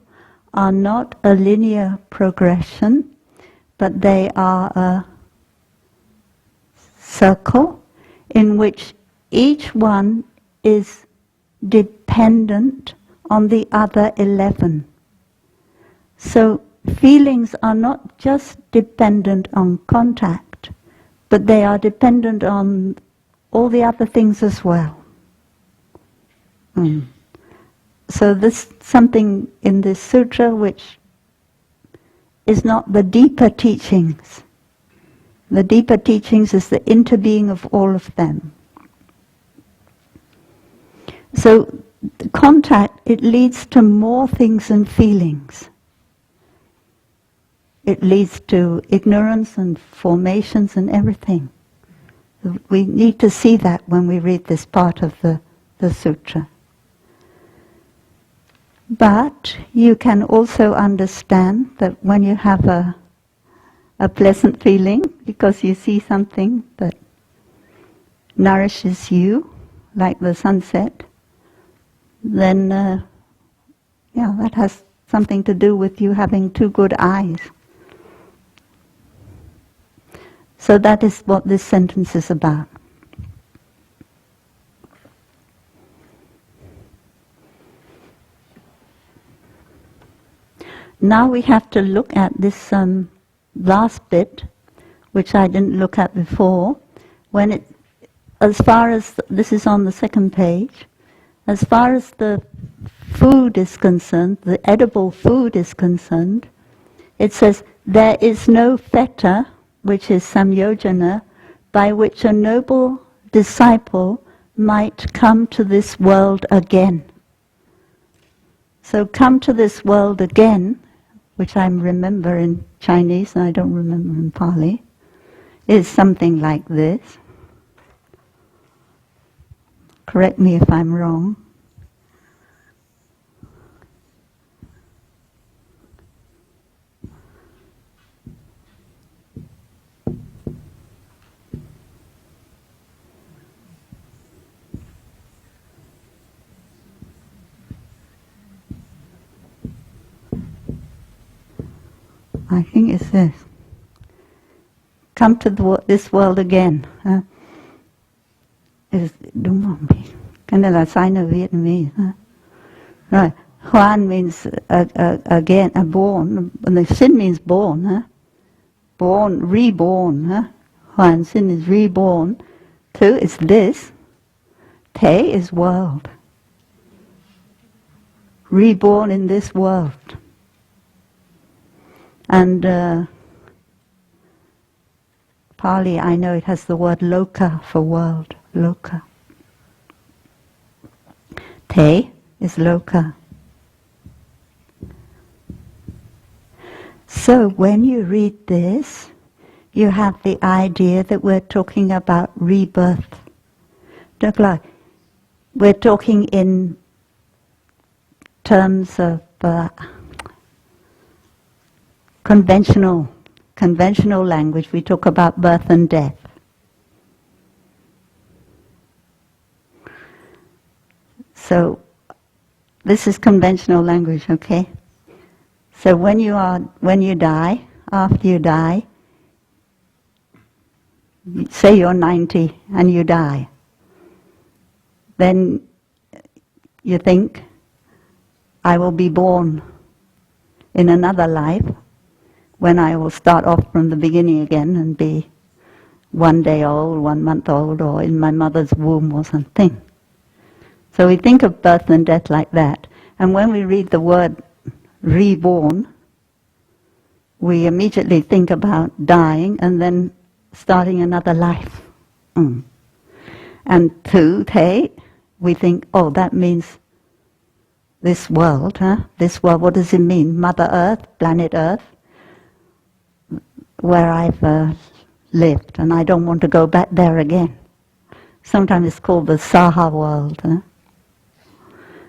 are not a linear progression, but they are a circle in which each one is dependent on the other 11. So feelings are not just dependent on contact, but they are dependent on all the other things as well. So this something in this sutra which is not the deeper teachings. The deeper teachings is the interbeing of all of them. So contact, it leads to more things and feelings. It leads to ignorance and formations and everything. We need to see that when we read this part of the sutra. But you can also understand that when you have a pleasant feeling because you see something that nourishes you, like the sunset, then that has something to do with you having two good eyes. So that is what this sentence is about. Now we have to look at this last bit, which I didn't look at before. As far as, this is on the second page, as far as the food is concerned, the edible food is concerned, it says, there is no fetter, which is samyojana, by which a noble disciple might come to this world again. So come to this world again, which I remember in Chinese and I don't remember in Pali, is something like this. Correct me if I'm wrong. I think it's this. Come to this world again. Đúng không? Cái này là sai nơi Vietnamese. Right. Hoan means again, born. The sin means born. Born, reborn. Hoan sin is reborn. Two is this. Te is world. Reborn in this world. And Pali, I know it has the word loka for world. Loka. Te is loka. So when you read this, you have the idea that we're talking about rebirth. We're talking in terms of conventional language. We talk about birth and death. So this is conventional language, okay? So when you die, after you die, say you're 90 and you die, then you think, I will be born in another life when I will start off from the beginning again and be 1 day old, 1 month old, or in my mother's womb or something. So we think of birth and death like that. And when we read the word reborn, we immediately think about dying and then starting another life. And tu, te, we think, oh, that means this world, this world, what does it mean? Mother Earth, planet Earth, where I've lived, and I don't want to go back there again. Sometimes it's called the Saha world.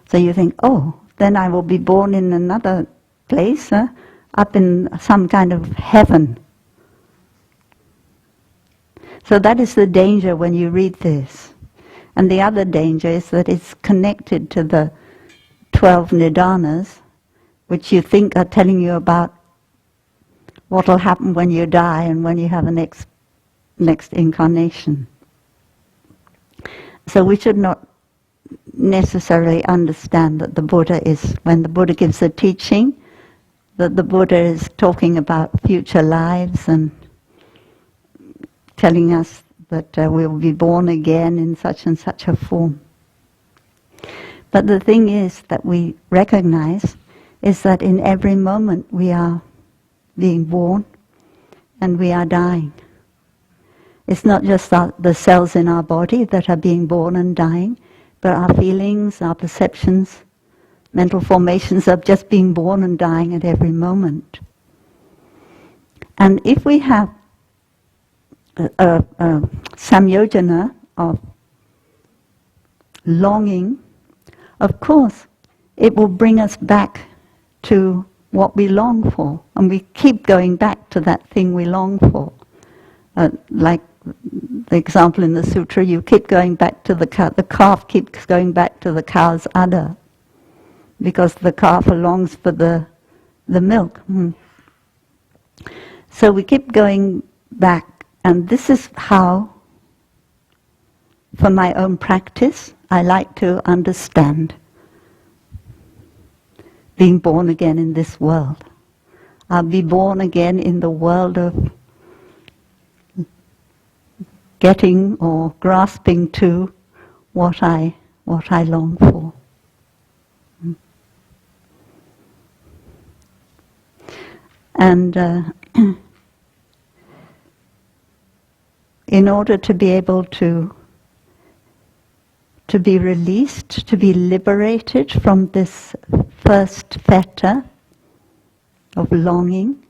So you think, oh, then I will be born in another place, up in some kind of heaven. So that is the danger when you read this. And the other danger is that it's connected to the 12 nidanas, which you think are telling you about what will happen when you die and when you have a next incarnation. So we should not necessarily understand that the Buddha is, when the Buddha gives a teaching, that the Buddha is talking about future lives and telling us that we will be born again in such and such a form. But the thing is that we recognize is that in every moment we are being born and we are dying. It's not just the cells in our body that are being born and dying, but our feelings, our perceptions, mental formations are just being born and dying at every moment. And if we have a samyojana of longing, of course it will bring us back to what we long for, and we keep going back to that thing we long for. Like the example in the sutra, you keep going back to the calf keeps going back to the cow's udder, because the calf longs for the milk. So we keep going back. And this is how, for my own practice, I like to understand being born again in this world. I'll be born again in the world of getting or grasping to what I long for. And in order to be able to be released, to be liberated from this first fetter of longing,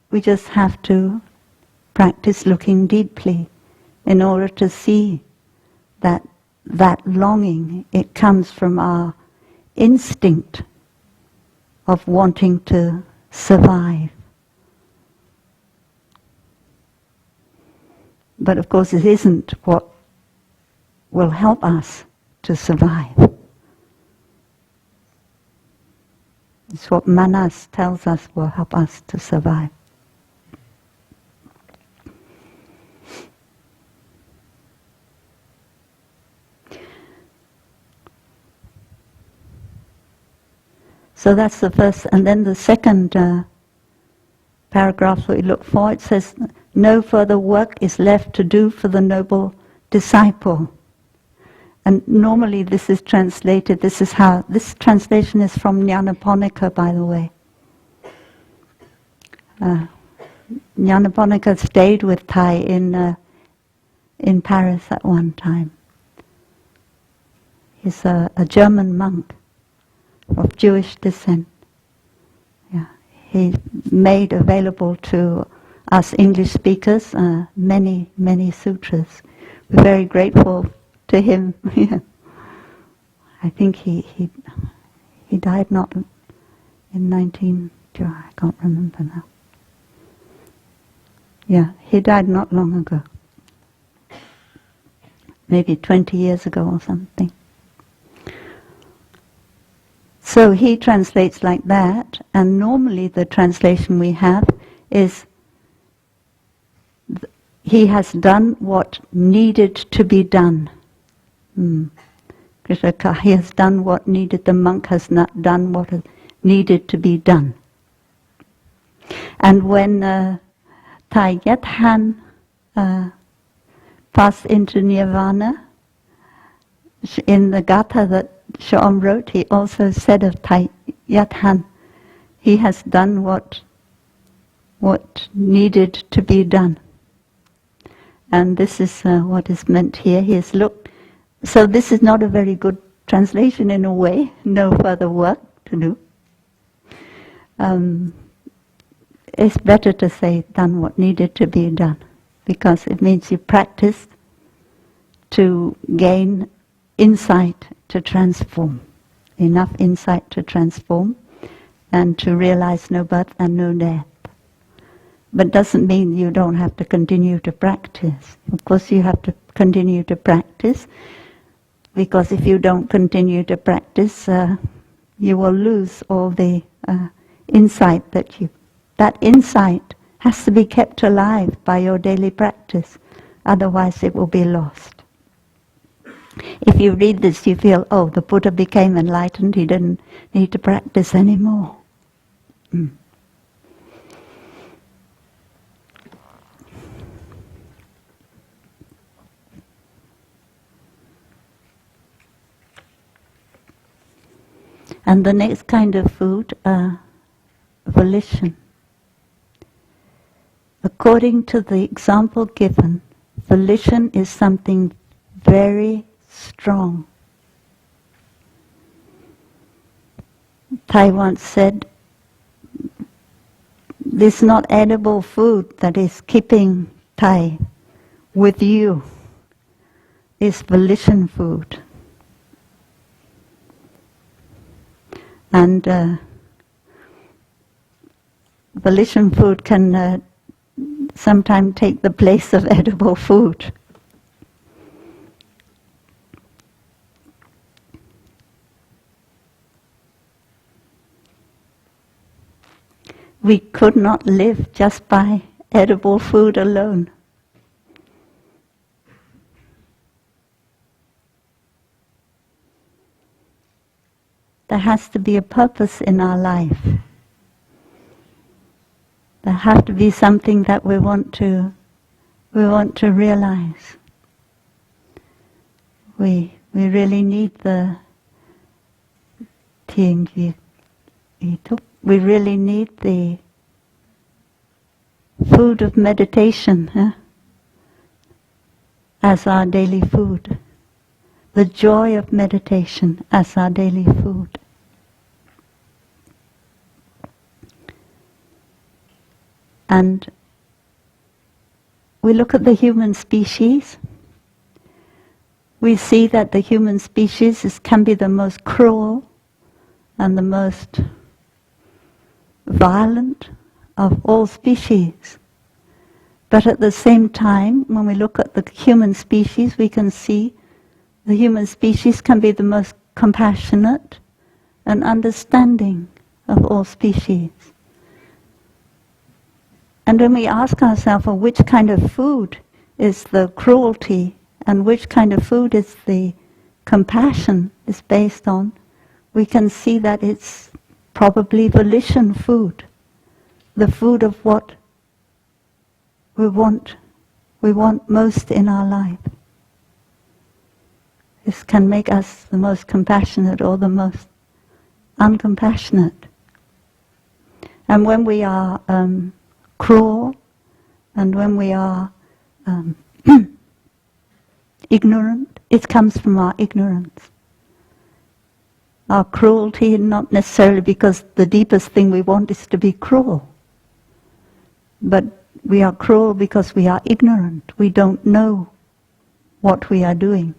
we just have to practice looking deeply in order to see that longing, it comes from our instinct of wanting to survive. But of course it isn't what will help us to survive. It's what manas tells us will help us to survive. So that's the first, and then the second paragraph that we look for, it says, no further work is left to do for the noble disciple. And normally this is translated, this translation is from Nyanaponika, by the way. Nyanaponika stayed with Thai in Paris at one time. He's a German monk of Jewish descent. Yeah. He made available to us English speakers many, many sutras. We're very grateful to him. I think he died not in 19... I can't remember now. Yeah, he died not long ago. Maybe 20 years ago or something. So he translates like that, and normally the translation we have is he has done what needed to be done. He has done what needed, the monk has not done what needed to be done. And when Thai Yat Han passed into Nirvana, in the Gatha that Sjöom wrote, he also said of Thai Yat Han, he has done what needed to be done. And this is what is meant here. He has looked. So this is not a very good translation in a way, no further work to do. It's better to say done what needed to be done, because it means you practiced to gain insight to transform, enough insight to transform and to realize no birth and no death. But doesn't mean you don't have to continue to practice. Of course you have to continue to practice, because if you don't continue to practice, you will lose all the insight that insight has to be kept alive by your daily practice, otherwise it will be lost. If you read this, you feel, oh, the Buddha became enlightened, he didn't need to practice anymore. And the next kind of food, volition. According to the example given, volition is something very strong. Thai once said, this not edible food that is keeping Thai with you is volition food. And volition food can sometimes take the place of edible food. We could not live just by edible food alone. There has to be a purpose in our life. There has to be something that we want to realize. We really need the thiền diệt ý thức. We really need the food of meditation as our daily food. The joy of meditation as our daily food. And we look at the human species, we see that the human species can be the most cruel and the most violent of all species. But at the same time, when we look at the human species, we can see the human species can be the most compassionate and understanding of all species. And when we ask ourselves, well, which kind of food is the cruelty and which kind of food is the compassion is based on, we can see that it's probably volition food, the food of what we want most in our life. This can make us the most compassionate or the most uncompassionate. And when we are cruel and when we are ignorant, it comes from our ignorance. Our cruelty, not necessarily because the deepest thing we want is to be cruel, but we are cruel because we are ignorant. We don't know what we are doing.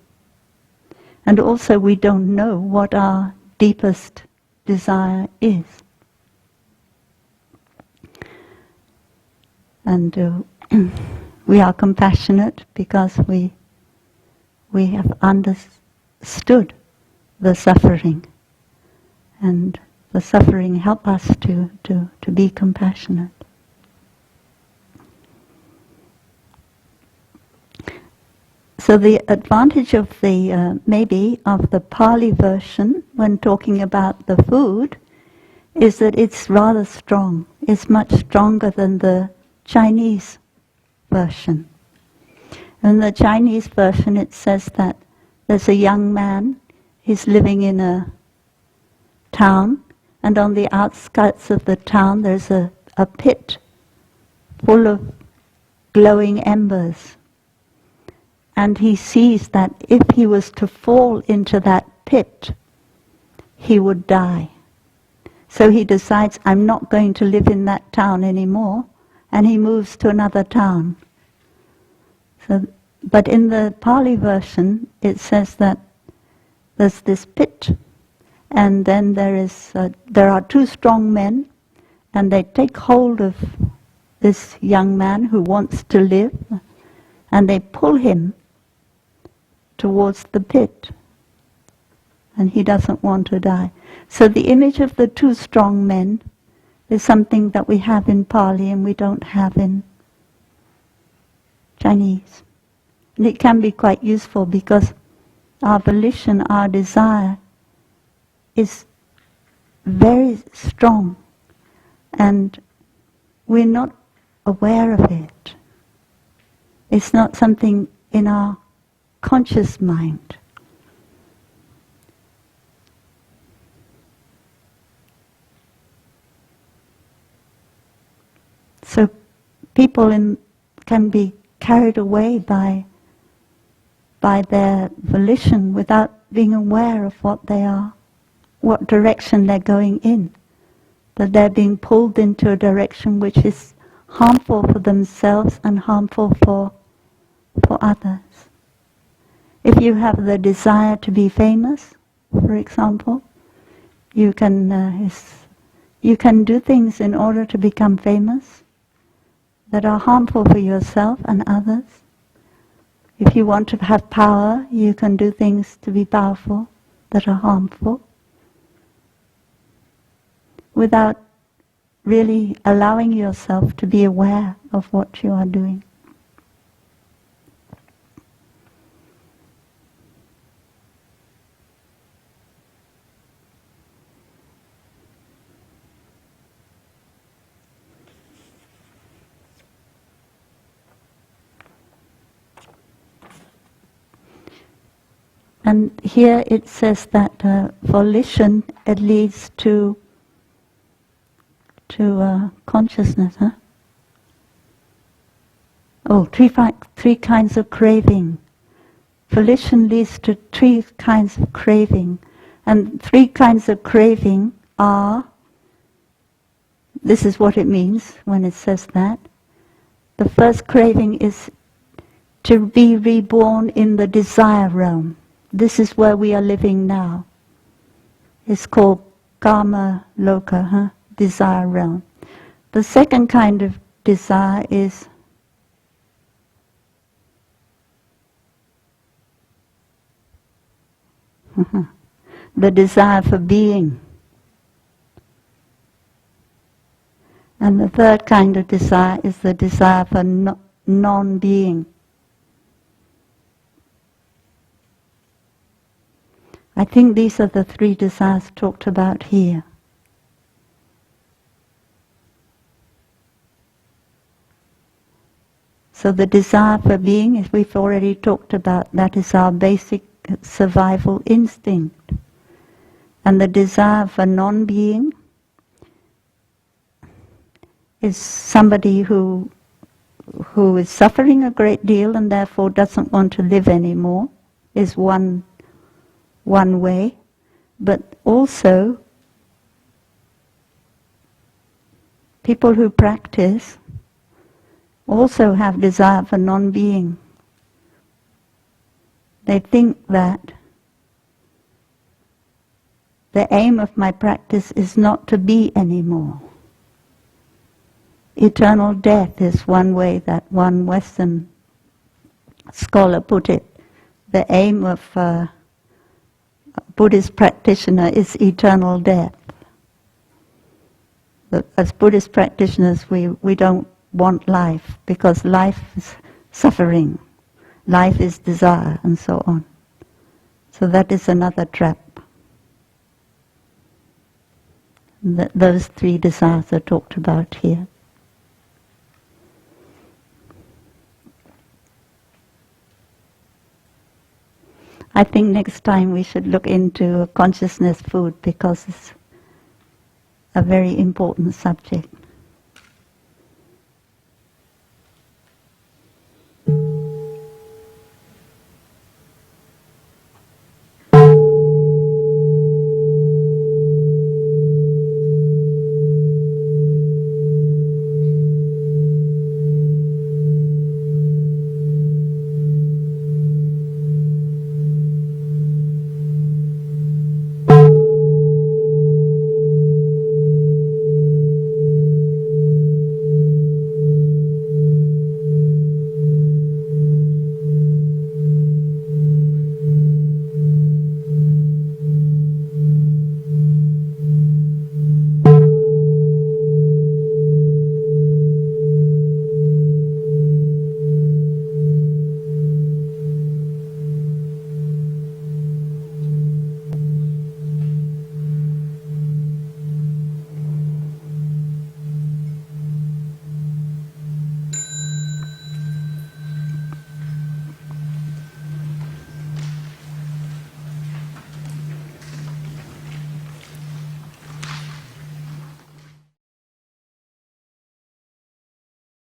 And also we don't know what our deepest desire is. And we are compassionate because we have understood the suffering. And the suffering help us to be compassionate. So the advantage of the maybe of the Pali version when talking about the food is that it's rather strong. It's much stronger than the Chinese version. In the Chinese version it says that there's a young man, he's living in a town, and on the outskirts of the town there's a pit full of glowing embers. And he sees that if he was to fall into that pit, he would die. So he decides, I'm not going to live in that town anymore, and he moves to another town. But in the Pali version, it says that there's this pit, and then there are two strong men, and they take hold of this young man who wants to live, and they pull him towards the pit, and he doesn't want to die. So the image of the two strong men is something that we have in Pali and we don't have in Chinese. And it can be quite useful because our volition, our desire is very strong and we're not aware of it. It's not something in our conscious mind. So people can be carried away by their volition without being aware of what they are, what direction they're going in, that they're being pulled into a direction which is harmful for themselves and harmful for others. If you have the desire to be famous, for example, you can do things in order to become famous that are harmful for yourself and others. If you want to have power, you can do things to be powerful that are harmful, without really allowing yourself to be aware of what you are doing. And here it says that volition, it leads to consciousness. Three kinds of craving. Volition leads to three kinds of craving. And three kinds of craving are, this is what it means when it says that. The first craving is to be reborn in the desire realm. This is where we are living now. It's called Kama Loka, desire realm. The second kind of desire is the desire for being. And the third kind of desire is the desire for non-being. I think these are the three desires talked about here. So the desire for being, as we've already talked about, that is our basic survival instinct. And the desire for non-being is somebody who is suffering a great deal and therefore doesn't want to live anymore, is one way. But also, people who practice also have desire for non-being. They think that the aim of my practice is not to be anymore. Eternal death is one way that one Western scholar put it. The aim of a Buddhist practitioner is eternal death. But as Buddhist practitioners, we don't want life, because life is suffering, life is desire, and so on. So that is another trap. Those three desires are talked about here. I think next time we should look into consciousness food, because it's a very important subject.